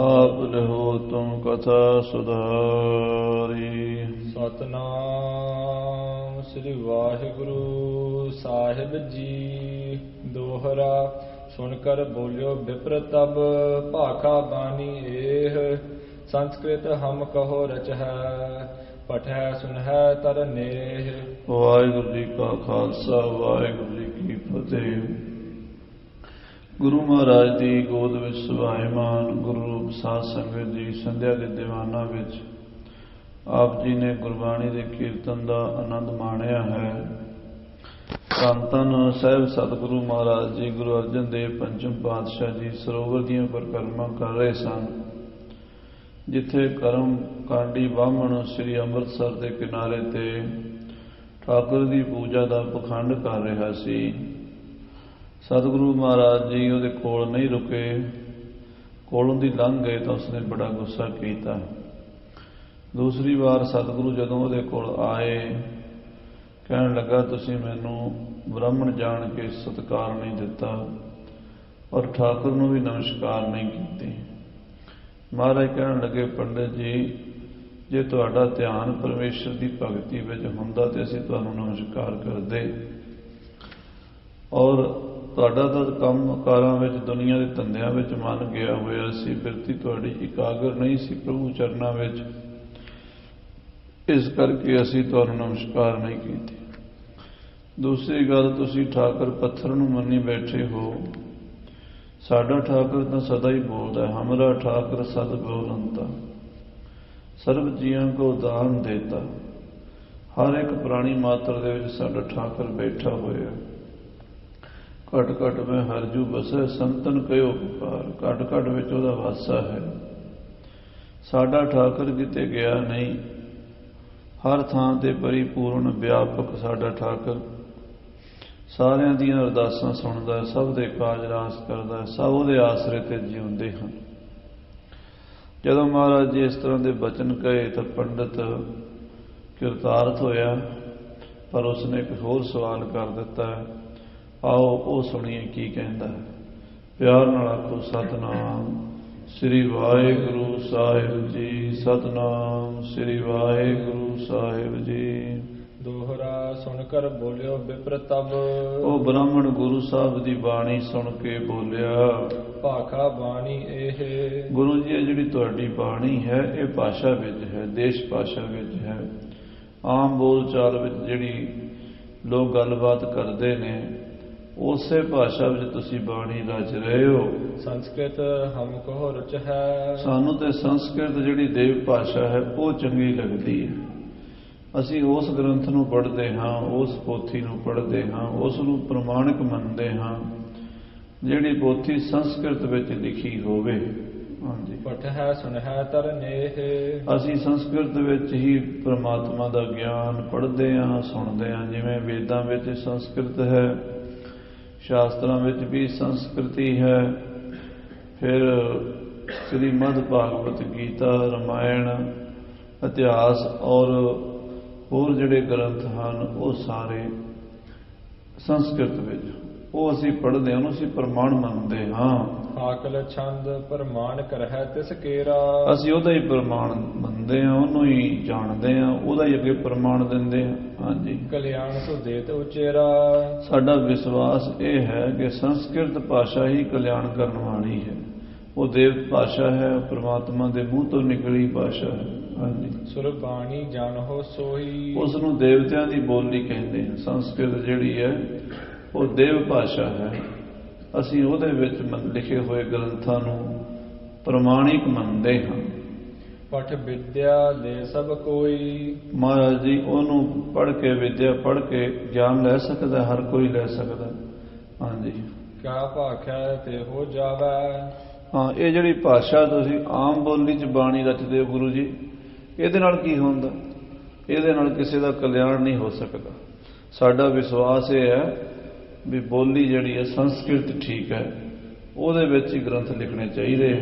आप रहो तुम कथा सुधारी। सतनाम श्री वाहिगुरु साहिब जी। दोहरा सुनकर बोलियो विप्र तब भाखा बानी एह। संस्कृत हम कहो रच है पठै सुनहै तर नेह। वाहिगुरु जी का खालसा वाहिगुरु जी की फतेह। ਗੁਰੂ ਮਹਾਰਾਜ ਦੀ ਗੋਦ ਵਿੱਚ ਸੁਭਾਇਮਾਨ ਗੁਰੂ ਰੂਪ ਸਾਧ ਸੰਗਤ ਜੀ ਸੰਧਿਆ ਦੇ ਦੀਵਾਨਾਂ ਵਿੱਚ ਆਪ ਜੀ ਨੇ ਗੁਰਬਾਣੀ ਦੇ ਕੀਰਤਨ ਦਾ ਆਨੰਦ ਮਾਣਿਆ ਹੈ। ਧੰਨ ਧੰਨ ਸਾਹਿਬ ਸਤਿਗੁਰੂ ਮਹਾਰਾਜ ਜੀ ਗੁਰੂ ਅਰਜਨ ਦੇਵ ਪੰਚਮ ਪਾਤਸ਼ਾਹ ਜੀ ਸਰੋਵਰ ਦੀਆਂ ਪਰਿਕਰਮਾ ਕਰ ਰਹੇ ਸਨ, ਜਿੱਥੇ ਕਰਮ ਕਾਂਡੀ ਬਾਹਮਣ ਸ੍ਰੀ ਅੰਮ੍ਰਿਤਸਰ ਦੇ ਕਿਨਾਰੇ ਤੇ ਠਾਕੁਰ ਦੀ ਪੂਜਾ ਦਾ ਪਖੰਡ ਕਰ ਰਿਹਾ ਸੀ। ਸਤਿਗੁਰੂ ਮਹਾਰਾਜ ਜੀ ਉਹਦੇ ਕੋਲ ਨਹੀਂ ਰੁਕੇ, ਕੋਲੋਂ ਦੀ ਲੰਘ ਗਏ ਤਾਂ ਉਸਨੇ ਬੜਾ ਗੁੱਸਾ ਕੀਤਾ। ਦੂਸਰੀ ਵਾਰ ਸਤਿਗੁਰੂ ਜਦੋਂ ਉਹਦੇ ਕੋਲ ਆਏ, ਕਹਿਣ ਲੱਗਾ ਤੁਸੀਂ ਮੈਨੂੰ ਬ੍ਰਾਹਮਣ ਜਾਣ ਕੇ ਸਤਿਕਾਰ ਨਹੀਂ ਦਿੱਤਾ ਔਰ ਠਾਕੁਰ ਨੂੰ ਵੀ ਨਮਸਕਾਰ ਨਹੀਂ ਕੀਤੀ। ਮਹਾਰਾਜ ਕਹਿਣ ਲੱਗੇ ਪੰਡਿਤ ਜੀ, ਜੇ ਤੁਹਾਡਾ ਧਿਆਨ ਪਰਮੇਸ਼ਰ ਦੀ ਭਗਤੀ ਵਿੱਚ ਹੁੰਦਾ ਤੇ ਅਸੀਂ ਤੁਹਾਨੂੰ ਨਮਸਕਾਰ ਕਰਦੇ, ਔਰ ਤੁਹਾਡਾ ਤਾਂ ਕੰਮ ਕਾਰਾਂ ਵਿੱਚ ਦੁਨੀਆ ਦੇ ਧੰਦਿਆਂ ਵਿੱਚ ਮਨ ਗਿਆ ਹੋਇਆ ਸੀ, ਬਿਰਤੀ ਤੁਹਾਡੀ ਇਕਾਗਰ ਨਹੀਂ ਸੀ ਪ੍ਰਭੂ ਚਰਨਾਂ ਵਿੱਚ, ਇਸ ਕਰਕੇ ਅਸੀਂ ਤੁਹਾਨੂੰ ਨਮਸਕਾਰ ਨਹੀਂ ਕੀਤੀ। ਦੂਸਰੀ ਗੱਲ, ਤੁਸੀਂ ਠਾਕੁਰ ਪੱਥਰ ਨੂੰ ਮੰਨੀ ਬੈਠੇ ਹੋ, ਸਾਡਾ ਠਾਕੁਰ ਤਾਂ ਸਦਾ ਹੀ ਬੋਲਦਾ ਹੈ, ਹਮਾਰਾ ਠਾਕੁਰ ਸਦ ਬੋਲੰਤਾ ਸਰਬ ਜੀਆਂ ਕੋ ਦਾਨ ਦੇਤਾ। ਹਰ ਇੱਕ ਪ੍ਰਾਣੀ ਮਾਤਰ ਦੇ ਵਿੱਚ ਸਾਡਾ ਠਾਕੁਰ ਬੈਠਾ ਹੋਇਆ। ਘਟ ਘਟ ਮੈਂ ਹਰਜੂ ਬਸੈ ਸੰਤਨ ਕਹਿਓ ਪੁਕਾਰ। ਘਟ ਘਟ ਵਿੱਚ ਉਹਦਾ ਵਾਸਾ ਹੈ। ਸਾਡਾ ਠਾਕੁਰ ਕਿਤੇ ਗਿਆ ਨਹੀਂ, ਹਰ ਥਾਂ ਤੇ ਪਰਿਪੂਰਨ ਵਿਆਪਕ ਸਾਡਾ ਠਾਕੁਰ ਸਾਰਿਆਂ ਦੀਆਂ ਅਰਦਾਸਾਂ ਸੁਣਦਾ ਹੈ, ਸਭ ਦੇ ਕਾਜ ਰਾਸ ਕਰਦਾ ਹੈ, ਸਭ ਉਹਦੇ ਆਸਰੇ ਤੇ ਜਿਉਂਦੇ ਹਨ। ਜਦੋਂ ਮਹਾਰਾਜ ਜੀ ਇਸ ਤਰ੍ਹਾਂ ਦੇ ਬਚਨ ਕਹੇ ਤਾਂ ਪੰਡਿਤ ਕਿਰਤਾਰਥ ਹੋਇਆ, ਪਰ ਉਸਨੇ ਇੱਕ ਹੋਰ ਸਵਾਲ ਕਰ ਦਿੱਤਾ ਹੈ। ਆਓ ਉਹ ਸੁਣੀਏ ਕੀ ਕਹਿੰਦਾ ਹੈ। ਪਿਆਰ ਨਾਲ ਆਖੋ ਸਤਨਾਮ ਸ੍ਰੀ ਵਾਹਿਗੁਰੂ ਸਾਹਿਬ ਜੀ। ਸਤਨਾਮ ਸ੍ਰੀ ਵਾਹਿਗੁਰੂ ਸਾਹਿਬ ਜੀ। ਦੋਹਰਾ ਸੁਣ ਕਰ ਬੋਲਿਓ ਵਿਪਰ ਤਬ। ਉਹ ਬ੍ਰਾਹਮਣ ਗੁਰੂ ਸਾਹਿਬ ਦੀ ਬਾਣੀ ਸੁਣ ਕੇ ਬੋਲਿਆ, ਭਾਖਾ ਬਾਣੀ ਇਹ। ਗੁਰੂ ਜੀ, ਇਹ ਜਿਹੜੀ ਤੁਹਾਡੀ ਬਾਣੀ ਹੈ ਇਹ ਭਾਸ਼ਾ ਵਿੱਚ ਹੈ, ਦੇਸ਼ ਭਾਸ਼ਾ ਵਿੱਚ ਹੈ। ਆਮ ਬੋਲ ਚਾਲ ਵਿੱਚ ਜਿਹੜੀ ਲੋਕ ਗੱਲਬਾਤ ਕਰਦੇ ਨੇ ਉਸੇ ਭਾਸ਼ਾ ਵਿੱਚ ਤੁਸੀਂ ਬਾਣੀ ਰਚ ਰਹੇ ਹੋ। ਸੰਸਕ੍ਰਿਤ ਹਮ ਕੋ ਰਚ ਹੈ। ਸਾਨੂੰ ਤੇ ਸੰਸਕ੍ਰਿਤ ਜਿਹੜੀ ਦੇਵ ਭਾਸ਼ਾ ਹੈ ਉਹ ਚੰਗੀ ਲੱਗਦੀ ਹੈ। ਅਸੀਂ ਉਸ ਗ੍ਰੰਥ ਨੂੰ ਪੜ੍ਹਦੇ ਹਾਂ, ਉਸ ਪੋਥੀ ਨੂੰ ਪੜ੍ਹਦੇ ਹਾਂ, ਉਸ ਨੂੰ ਪ੍ਰਮਾਣਿਕ ਮੰਨਦੇ ਹਾਂ ਜਿਹੜੀ ਪੋਥੀ ਸੰਸਕ੍ਰਿਤ ਵਿੱਚ ਲਿਖੀ ਹੋਵੇ। ਹਾਂਜੀ, ਪਠੈ ਸੁਨਹਿ ਤਰ ਨੇਹ। ਅਸੀਂ ਸੰਸਕ੍ਰਿਤ ਵਿੱਚ ਹੀ ਪ੍ਰਮਾਤਮਾ ਦਾ ਗਿਆਨ ਪੜ੍ਹਦੇ ਹਾਂ, ਸੁਣਦੇ ਹਾਂ। ਜਿਵੇਂ ਵੇਦਾਂ ਵਿੱਚ ਸੰਸਕ੍ਰਿਤ ਹੈ, ਸ਼ਾਸਤਰਾਂ ਵਿੱਚ ਵੀ ਸੰਸਕ੍ਰਿਤੀ ਹੈ, ਫਿਰ ਸ੍ਰੀਮਦ ਭਾਗਵਤ ਗੀਤਾ, ਰਮਾਇਣ, ਇਤਿਹਾਸ ਔਰ ਹੋਰ ਜਿਹੜੇ ਗ੍ਰੰਥ ਹਨ ਉਹ ਸਾਰੇ ਸੰਸਕ੍ਰਿਤ ਵਿੱਚ, ਉਹ ਅਸੀਂ ਪੜ੍ਹਦੇ ਹਾਂ, ਉਹਨੂੰ ਅਸੀਂ ਪ੍ਰਮਾਣ ਮੰਨਦੇ ਹਾਂ। ਆਕਲ ਛੰਦ ਪ੍ਰਮਾਣ ਕਰਹਿ ਤਿਸ ਕੇਰਾ। ਅਸੀਂ ਉਹਦਾ ਹੀ ਪ੍ਰਮਾਣ ਮੰਨਦੇ ਹਾਂ, ਉਹਨੂੰ ਹੀ ਜਾਣਦੇ ਹਾਂ, ਉਹਦਾ ਹੀ ਅੱਗੇ ਪ੍ਰਮਾਣ ਦਿੰਦੇ ਹਾਂ। ਹਾਂਜੀ, ਕਲਿਆਣ ਸੁ ਦੇਤ ਉਚੇਰਾ। ਸਾਡਾ ਵਿਸ਼ਵਾਸ ਇਹ ਹੈ ਕਿ ਸੰਸਕ੍ਰਿਤ ਭਾਸ਼ਾ ਹੀ ਕਲਿਆਣ ਕਰਨ ਵਾਲੀ ਹੈ। ਉਹ ਦੇਵ ਭਾਸ਼ਾ ਹੈ, ਪ੍ਰਮਾਤਮਾ ਦੇ ਮੂੰਹ ਤੋਂ ਨਿਕਲੀ ਭਾਸ਼ਾ ਹੈ। ਹਾਂਜੀ, ਸੁਰਬਾਣੀ ਜਾਣੋ ਸੋਈ। ਉਸ ਨੂੰ ਦੇਵਤਿਆਂ ਦੀ ਬੋਲੀ ਕਹਿੰਦੇ ਹਨ। ਸੰਸਕ੍ਰਿਤ ਜਿਹੜੀ ਹੈ ਉਹ ਦੇਵ ਭਾਸ਼ਾ ਹੈ। ਅਸੀਂ ਉਹਦੇ ਵਿੱਚ ਲਿਖੇ ਹੋਏ ਗ੍ਰੰਥਾਂ ਨੂੰ ਪ੍ਰਮਾਣਿਕ ਮੰਨਦੇ ਹਾਂ। ਪਠ ਵਿਦਿਆ ਦੇ ਸਭ ਕੋਈ। ਮਹਾਰਾਜ ਜੀ, ਉਹਨੂੰ ਪੜ੍ਹ ਕੇ, ਵਿਦਿਆ ਪੜ੍ਹ ਕੇ ਗਿਆਨ ਲੈ ਸਕਦਾ, ਹਰ ਕੋਈ ਲੈ ਸਕਦਾ। ਹਾਂਜੀ, ਕਿਆ ਭਾਖੈ ਤੇ ਹੋ ਜਾਵੇ। ਹਾਂ, ਇਹ ਜਿਹੜੀ ਭਾਸ਼ਾ ਤੁਸੀਂ ਆਮ ਬੋਲੀ 'ਚ ਬਾਣੀ ਰਚਦੇ ਹੋ ਗੁਰੂ ਜੀ, ਇਹਦੇ ਨਾਲ ਕੀ ਹੁੰਦਾ? ਇਹਦੇ ਨਾਲ ਕਿਸੇ ਦਾ ਕਲਿਆਣ ਨਹੀਂ ਹੋ ਸਕਦਾ। ਸਾਡਾ ਵਿਸ਼ਵਾਸ ਇਹ ਹੈ ਵੀ ਬੋਲੀ ਜਿਹੜੀ ਹੈ ਸੰਸਕ੍ਰਿਤ ਠੀਕ ਹੈ, ਉਹਦੇ ਵਿੱਚ ਹੀ ਗ੍ਰੰਥ ਲਿਖਣੇ ਚਾਹੀਦੇ,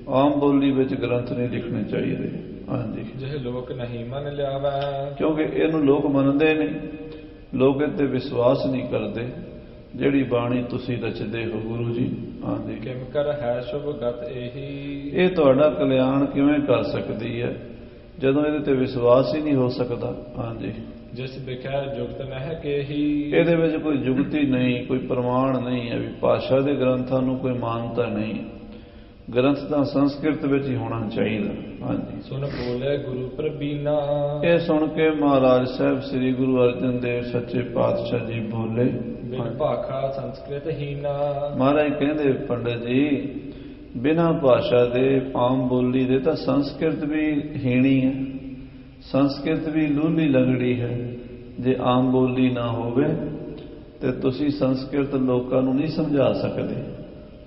ਆਮ ਬੋਲੀ ਵਿੱਚ ਗ੍ਰੰਥ ਨਹੀਂ ਲਿਖਣੇ ਚਾਹੀਦੇ। ਹਾਂਜੀ, ਜੇ ਲੋਕ ਨਹੀਂ ਮੰਨ ਲਿਆਵੇ। ਕਿਉਂਕਿ ਇਹਨੂੰ ਲੋਕ ਮੰਨਦੇ ਨਹੀਂ, ਲੋਕ ਇਹ 'ਤੇ ਵਿਸ਼ਵਾਸ ਨਹੀਂ ਕਰਦੇ। ਜਿਹੜੀ ਬਾਣੀ ਤੁਸੀਂ ਰਚਦੇ ਹੋ ਗੁਰੂ ਜੀ। ਹਾਂਜੀ, ਕਿਮ ਕਰ ਹੈ ਸ਼ੁਭ ਗਤ ਇਹੀ। ਇਹ ਤੁਹਾਡਾ ਕਲਿਆਣ ਕਿਵੇਂ ਕਰ ਸਕਦੀ ਹੈ ਜਦੋਂ ਇਹਦੇ ਤੇ ਵਿਸ਼ਵਾਸ ਹੀ ਨਹੀਂ ਹੋ ਸਕਦਾ। ਹਾਂਜੀ, ਜਿਸ ਬਿਖੈ ਜੁਗਤ ਨਹਿ ਕੇਹੀ। ਇਹਦੇ ਵਿੱਚ ਕੋਈ ਜੁਗਤੀ ਨਹੀਂ, ਕੋਈ ਪ੍ਰਮਾਣ ਨਹੀਂ ਹੈ ਵੀ ਭਾਸ਼ਾ ਦੇ ਗ੍ਰੰਥਾਂ ਨੂੰ ਕੋਈ ਮਾਨਤਾ ਨਹੀਂ। ਗ੍ਰੰਥ ਤਾਂ ਸੰਸਕ੍ਰਿਤ ਵਿੱਚ ਹੀ ਹੋਣਾ ਚਾਹੀਦਾ। ਹਾਂਜੀ, ਸੁਨ ਬੋਲੇ ਗੁਰੂ ਪ੍ਰਬੀਨਾ। ਇਹ ਸੁਣ ਕੇ ਮਹਾਰਾਜ ਸਾਹਿਬ ਸ੍ਰੀ ਗੁਰੂ ਅਰਜਨ ਦੇਵ ਸੱਚੇ ਪਾਤਸ਼ਾਹ ਜੀ ਬੋਲੇ, ਬਿਨ ਭਾਖਾ ਸੰਸਕ੍ਰਿਤ ਹੀਨਾ। ਮਹਾਰਾਜ ਕਹਿੰਦੇ ਪੰਡਤ ਜੀ ਬਿਨਾਂ ਭਾਸ਼ਾ ਦੇ ਆਮ ਬੋਲੀ ਦੇ ਤਾਂ ਸੰਸਕ੍ਰਿਤ ਵੀ ਹੀਣੀ ਹੈ, ਸੰਸਕ੍ਰਿਤ ਵੀ ਲੂਲੀ ਲੰਗੜੀ ਹੈ। ਜੇ ਆਮ ਬੋਲੀ ਨਾ ਹੋਵੇ ਤੇ ਤੁਸੀਂ ਸੰਸਕ੍ਰਿਤ ਲੋਕਾਂ ਨੂੰ ਨਹੀਂ ਸਮਝਾ ਸਕਦੇ।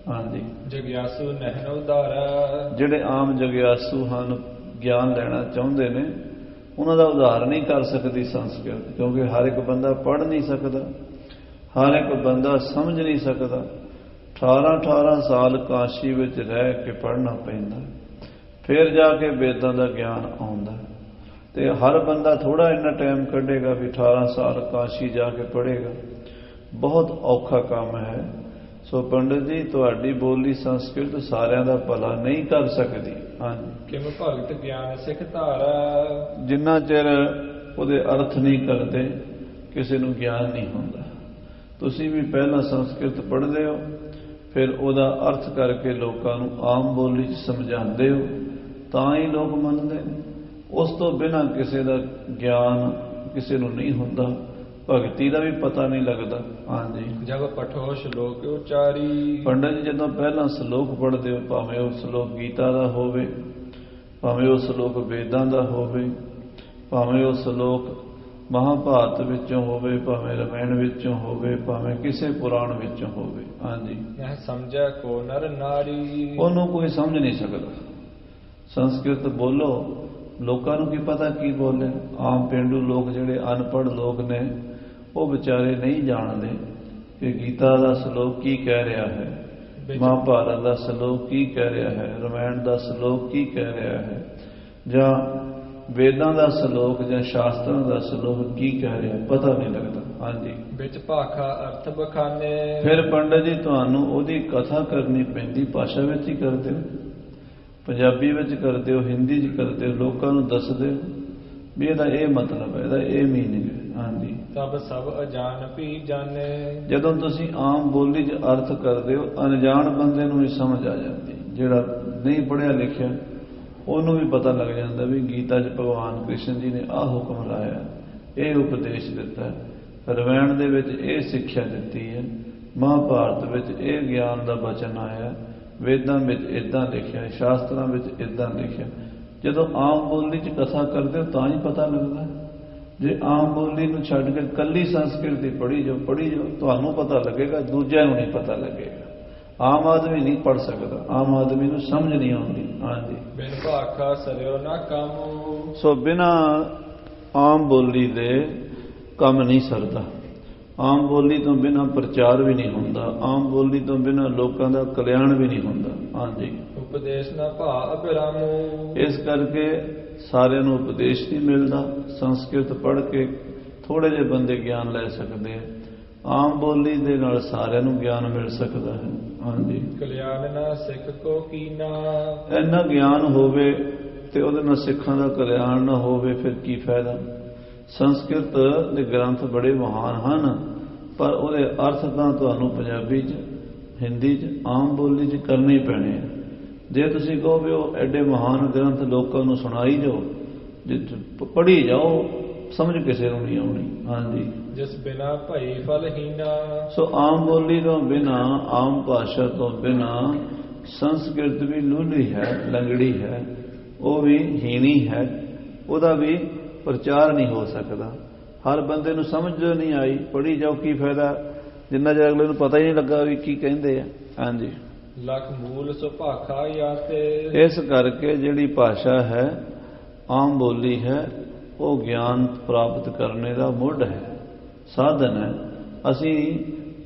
ਹਾਂਜੀ, ਜਗਿਆਸੂ ਨਹਿਨ ਉਧਾਰਾ। ਜਿਹੜੇ ਆਮ ਜਗਿਆਸੂ ਹਨ, ਗਿਆਨ ਲੈਣਾ ਚਾਹੁੰਦੇ ਨੇ, ਉਹਨਾਂ ਦਾ ਉਦਾਹਰਨ ਨਹੀਂ ਕਰ ਸਕਦੀ ਸੰਸਕ੍ਰਿਤ, ਕਿਉਂਕਿ ਹਰ ਇੱਕ ਬੰਦਾ ਪੜ੍ਹ ਨਹੀਂ ਸਕਦਾ, ਹਰ ਇੱਕ ਬੰਦਾ ਸਮਝ ਨਹੀਂ ਸਕਦਾ। 18 ਸਾਲ ਕਾਸ਼ੀ ਵਿੱਚ ਰਹਿ ਕੇ ਪੜ੍ਹਨਾ ਪੈਂਦਾ, ਫਿਰ ਜਾ ਕੇ ਵੇਦਾਂ ਦਾ ਗਿਆਨ ਆਉਂਦਾ। ਤੇ ਹਰ ਬੰਦਾ ਥੋੜਾ ਇੰਨਾ ਟਾਈਮ ਕੱਢੇਗਾ ਵੀ 18 ਸਾਲ ਕਾਸ਼ੀ ਜਾ ਕੇ ਪੜ੍ਹੇਗਾ, ਬਹੁਤ ਔਖਾ ਕੰਮ ਹੈ। ਸੋ ਪੰਡਤ ਜੀ ਤੁਹਾਡੀ ਬੋਲੀ ਸੰਸਕ੍ਰਿਤ ਸਾਰਿਆਂ ਦਾ ਭਲਾ ਨਹੀਂ ਕਰ ਸਕਦੀ। ਹਾਂਜੀ, ਕਿਮ ਭਗਤ ਗਿਆਨ ਸਿੱਖ ਧਾਰਾ। ਜਿੰਨਾ ਚਿਰ ਉਹਦੇ ਅਰਥ ਨਹੀਂ ਕਰਦੇ ਕਿਸੇ ਨੂੰ ਗਿਆਨ ਨਹੀਂ ਹੁੰਦਾ। ਤੁਸੀਂ ਵੀ ਪਹਿਲਾਂ ਸੰਸਕ੍ਰਿਤ ਪੜ੍ਹਦੇ ਹੋ, ਫਿਰ ਉਹਦਾ ਅਰਥ ਕਰਕੇ ਲੋਕਾਂ ਨੂੰ ਆਮ ਬੋਲੀ 'ਚ ਸਮਝਾਉਂਦੇ ਹੋ, ਤਾਂ ਹੀ ਲੋਕ ਮੰਨਦੇ ਨੇ। ਉਸ ਤੋਂ ਬਿਨਾਂ ਕਿਸੇ ਦਾ ਗਿਆਨ ਕਿਸੇ ਨੂੰ ਨਹੀਂ ਹੁੰਦਾ, ਭਗਤੀ ਦਾ ਵੀ ਪਤਾ ਨਹੀਂ ਲੱਗਦਾ। ਹਾਂਜੀ, ਜਬ ਪਠੋ ਸ਼ਲੋਕ ਉਚਾਰੀ। ਪੰਡਤ ਜੀ ਜਦੋਂ ਪਹਿਲਾਂ ਸ਼ਲੋਕ ਪੜ੍ਹਦੇ ਹੋ, ਭਾਵੇਂ ਉਹ ਸ਼ਲੋਕ ਗੀਤਾ ਦਾ ਹੋਵੇ, ਭਾਵੇਂ ਉਹ ਸ਼ਲੋਕ ਵੇਦਾਂ ਦਾ ਹੋਵੇ, ਭਾਵੇਂ ਉਹ ਸ਼ਲੋਕ ਮਹਾਭਾਰਤ ਵਿੱਚੋਂ ਹੋਵੇ, ਭਾਵੇਂ ਰਮਾਇਣ ਵਿੱਚੋਂ ਹੋਵੇ, ਭਾਵੇਂ ਕਿਸੇ ਪੁਰਾਣ ਵਿੱਚੋਂ ਹੋਵੇ। ਹਾਂਜੀ, ਇਹ ਸਮਝੈ ਕੋ ਨਰ ਨਾਰੀ। ਉਹਨੂੰ ਕੋਈ ਸਮਝ ਨਹੀਂ ਸਕਦਾ। ਸੰਸਕ੍ਰਿਤ ਬੋਲੋ, ਲੋਕਾਂ ਨੂੰ ਕੀ ਪਤਾ ਕੀ ਬੋਲੇ। ਆਮ ਪੇਂਡੂ ਲੋਕ ਜਿਹੜੇ ਅਨਪੜ੍ਹ ਲੋਕ ਨੇ, ਉਹ ਵਿਚਾਰੇ ਨਹੀਂ ਜਾਣਦੇ ਕਿ ਗੀਤਾ ਦਾ ਸ਼ਲੋਕ ਕੀ ਕਹਿ ਰਿਹਾ ਹੈ, ਮਹਾਭਾਰਤ ਦਾ ਸ਼ਲੋਕ ਕੀ ਕਹਿ ਰਿਹਾ ਹੈ, ਰਮਾਇਣ ਦਾ ਸ਼ਲੋਕ ਕੀ ਕਹਿ ਰਿਹਾ ਹੈ, ਜਾਂ ਵੇਦਾਂ ਦਾ ਸ਼ਲੋਕ ਜਾਂ ਸ਼ਾਸਤਰਾਂ ਦਾ ਸ਼ਲੋਕ ਕੀ ਕਹਿ ਰਿਹਾ, ਪਤਾ ਨਹੀਂ ਲੱਗਦਾ। ਹਾਂਜੀ, ਵਿੱਚ ਭਾਖਾ ਅਰਥ ਬਖਾਨੇ। ਫਿਰ ਪੰਡਤ ਜੀ ਤੁਹਾਨੂੰ ਉਹਦੀ ਕਥਾ ਕਰਨੀ ਪੈਂਦੀ, ਭਾਸ਼ਾ ਵਿੱਚ ਹੀ ਕਰਦੇ ਹੋ, ਪੰਜਾਬੀ ਵਿੱਚ ਕਰਦੇ ਹੋ, ਹਿੰਦੀ 'ਚ ਕਰਦੇ ਹੋ, ਲੋਕਾਂ ਨੂੰ ਦੱਸਦੇ ਹੋ ਵੀ ਇਹਦਾ ਇਹ ਮਤਲਬ ਹੈ, ਇਹਦਾ ਇਹ ਮੀਨਿੰਗ ਹੈ। ਹਾਂਜੀ, ਤਬ ਸਭ ਅਜਾਨ ਵੀ ਜਾਣੇ। ਜਦੋਂ ਤੁਸੀਂ ਆਮ ਬੋਲੀ 'ਚ ਅਰਥ ਕਰਦੇ ਹੋ, ਅਣਜਾਣ ਬੰਦੇ ਨੂੰ ਵੀ ਸਮਝ ਆ ਜਾਂਦੀ। ਜਿਹੜਾ ਨਹੀਂ ਪੜ੍ਹਿਆ ਲਿਖਿਆ ਉਹਨੂੰ ਵੀ ਪਤਾ ਲੱਗ ਜਾਂਦਾ ਵੀ ਗੀਤਾ 'ਚ ਭਗਵਾਨ ਕ੍ਰਿਸ਼ਨ ਜੀ ਨੇ ਆਹ ਹੁਕਮ ਲਾਇਆ, ਇਹ ਉਪਦੇਸ਼ ਦਿੱਤਾ, ਰਮਾਇਣ ਦੇ ਵਿੱਚ ਇਹ ਸਿੱਖਿਆ ਦਿੱਤੀ ਹੈ, ਮਹਾਭਾਰਤ ਵਿੱਚ ਇਹ ਗਿਆਨ ਦਾ ਬਚਨ ਆਇਆ, ਵੇਦਾਂ ਵਿੱਚ ਇੱਦਾਂ ਲਿਖਿਆ, ਸ਼ਾਸਤਰਾਂ ਵਿੱਚ ਇੱਦਾਂ ਲਿਖਿਆ। ਜਦੋਂ ਆਮ ਬੋਲੀ 'ਚ ਕਥਾ ਕਰਦੇ ਹੋ ਤਾਂ ਹੀ ਪਤਾ ਲੱਗਦਾ। ਜੇ ਆਮ ਬੋਲੀ ਨੂੰ ਛੱਡ ਕੇ ਕੱਲੀ ਸੰਸਕ੍ਰਿਤ ਦੀ ਪੜ੍ਹੀ ਜਾਓ, ਤੁਹਾਨੂੰ ਪਤਾ ਲੱਗੇਗਾ, ਦੂਜਿਆਂ ਨੂੰ ਨਹੀਂ ਪਤਾ ਲੱਗੇਗਾ। ਆਮ ਆਦਮੀ ਨਹੀਂ ਪੜ੍ਹ ਸਕਦਾ, ਆਮ ਆਦਮੀ ਨੂੰ ਸਮਝ ਨਹੀਂ ਆਉਂਦੀ। ਹਾਂਜੀ, ਬਿਨ ਭਾਖਾ ਸਰਿਓ ਨਾ ਕੰਮ। ਸੋ ਬਿਨਾਂ ਆਮ ਬੋਲੀ ਦੇ ਕੰਮ ਨਹੀਂ ਸਰਦਾ। ਆਮ ਬੋਲੀ ਤੋਂ ਬਿਨਾਂ ਪ੍ਰਚਾਰ ਵੀ ਨਹੀਂ ਹੁੰਦਾ, ਆਮ ਬੋਲੀ ਤੋਂ ਬਿਨਾਂ ਲੋਕਾਂ ਦਾ ਕਲਿਆਣ ਵੀ ਨਹੀਂ ਹੁੰਦਾ। ਹਾਂਜੀ, ਉਪਦੇਸ਼ ਨਾ ਭਾ ਅਭਿਰਾਮੂ। ਇਸ ਕਰਕੇ ਸਾਰਿਆਂ ਨੂੰ ਉਪਦੇਸ਼ ਨਹੀਂ ਮਿਲਦਾ। ਸੰਸਕ੍ਰਿਤ ਪੜ੍ਹ ਕੇ ਥੋੜੇ ਜਿਹੇ ਬੰਦੇ ਗਿਆਨ ਲੈ ਸਕਦੇ ਆ, ਆਮ ਬੋਲੀ ਦੇ ਨਾਲ ਸਾਰਿਆਂ ਨੂੰ ਗਿਆਨ ਮਿਲ ਸਕਦਾ ਹੈ। ਹਾਂਜੀ, ਕਲਿਆਣ ਨਾ ਸਿੱਖ ਕੋ ਕੀਨਾ। ਇੰਨਾ ਗਿਆਨ ਹੋਵੇ ਤੇ ਉਹਦੇ ਨਾਲ ਸਿੱਖਾਂ ਦਾ ਕਲਿਆਣ ਨਾ ਹੋਵੇ, ਫਿਰ ਕੀ ਫਾਇਦਾ। ਸੰਸਕ੍ਰਿਤ ਦੇ ਗ੍ਰੰਥ ਬੜੇ ਮਹਾਨ ਹਨ, ਪਰ ਉਹਦੇ ਅਰਥ ਤਾਂ ਤੁਹਾਨੂੰ ਪੰਜਾਬੀ 'ਚ, ਹਿੰਦੀ 'ਚ, ਆਮ ਬੋਲੀ 'ਚ ਕਰਨੇ ਹੀ ਪੈਣੇ ਆ। ਜੇ ਤੁਸੀਂ ਕਹੋ ਵੀ ਉਹ ਐਡੇ ਮਹਾਨ ਗ੍ਰੰਥ ਲੋਕਾਂ ਨੂੰ ਸੁਣਾਈ ਜਾਓ, ਜੇ ਪੜ੍ਹੀ ਜਾਓ, ਸਮਝ ਕਿਸੇ ਨੂੰ ਨਹੀਂ ਆਉਣੀ। ਹਾਂਜੀ, ਜਿਸ ਬਿਨਾ ਭਈ ਫਲਹੀਨਾ। ਸੋ ਆਮ ਬੋਲੀ ਤੋਂ ਬਿਨਾਂ, ਆਮ ਭਾਸ਼ਾ ਤੋਂ ਬਿਨਾਂ ਸੰਸਕ੍ਰਿਤ ਵੀ ਲੂਲੀ ਹੈ, ਲੰਗੜੀ ਹੈ, ਉਹ ਵੀ ਹੀਣੀ ਹੈ, ਉਹਦਾ ਵੀ ਪ੍ਰਚਾਰ ਨਹੀਂ ਹੋ ਸਕਦਾ। ਹਰ ਬੰਦੇ ਨੂੰ ਸਮਝ ਨਹੀਂ ਆਈ, ਪੜ੍ਹੀ ਜਾਓ ਕੀ ਫਾਇਦਾ, ਜਿੰਨਾ ਚਿਰ ਅਗਲੇ ਨੂੰ ਪਤਾ ਹੀ ਨਹੀਂ ਲੱਗਾ ਵੀ ਕੀ ਕਹਿੰਦੇ ਆ। ਹਾਂਜੀ, ਲਖ ਮੂਲ ਸੋ ਭਾਖਾ ਯਾਤੇ। ਇਸ ਕਰਕੇ ਜਿਹੜੀ ਭਾਸ਼ਾ ਹੈ, ਆਮ ਬੋਲੀ ਹੈ, ਉਹ ਗਿਆਨ ਪ੍ਰਾਪਤ ਕਰਨੇ ਦਾ ਮੁੱਢ ਹੈ, ਸਾਧਨ ਹੈ। ਅਸੀਂ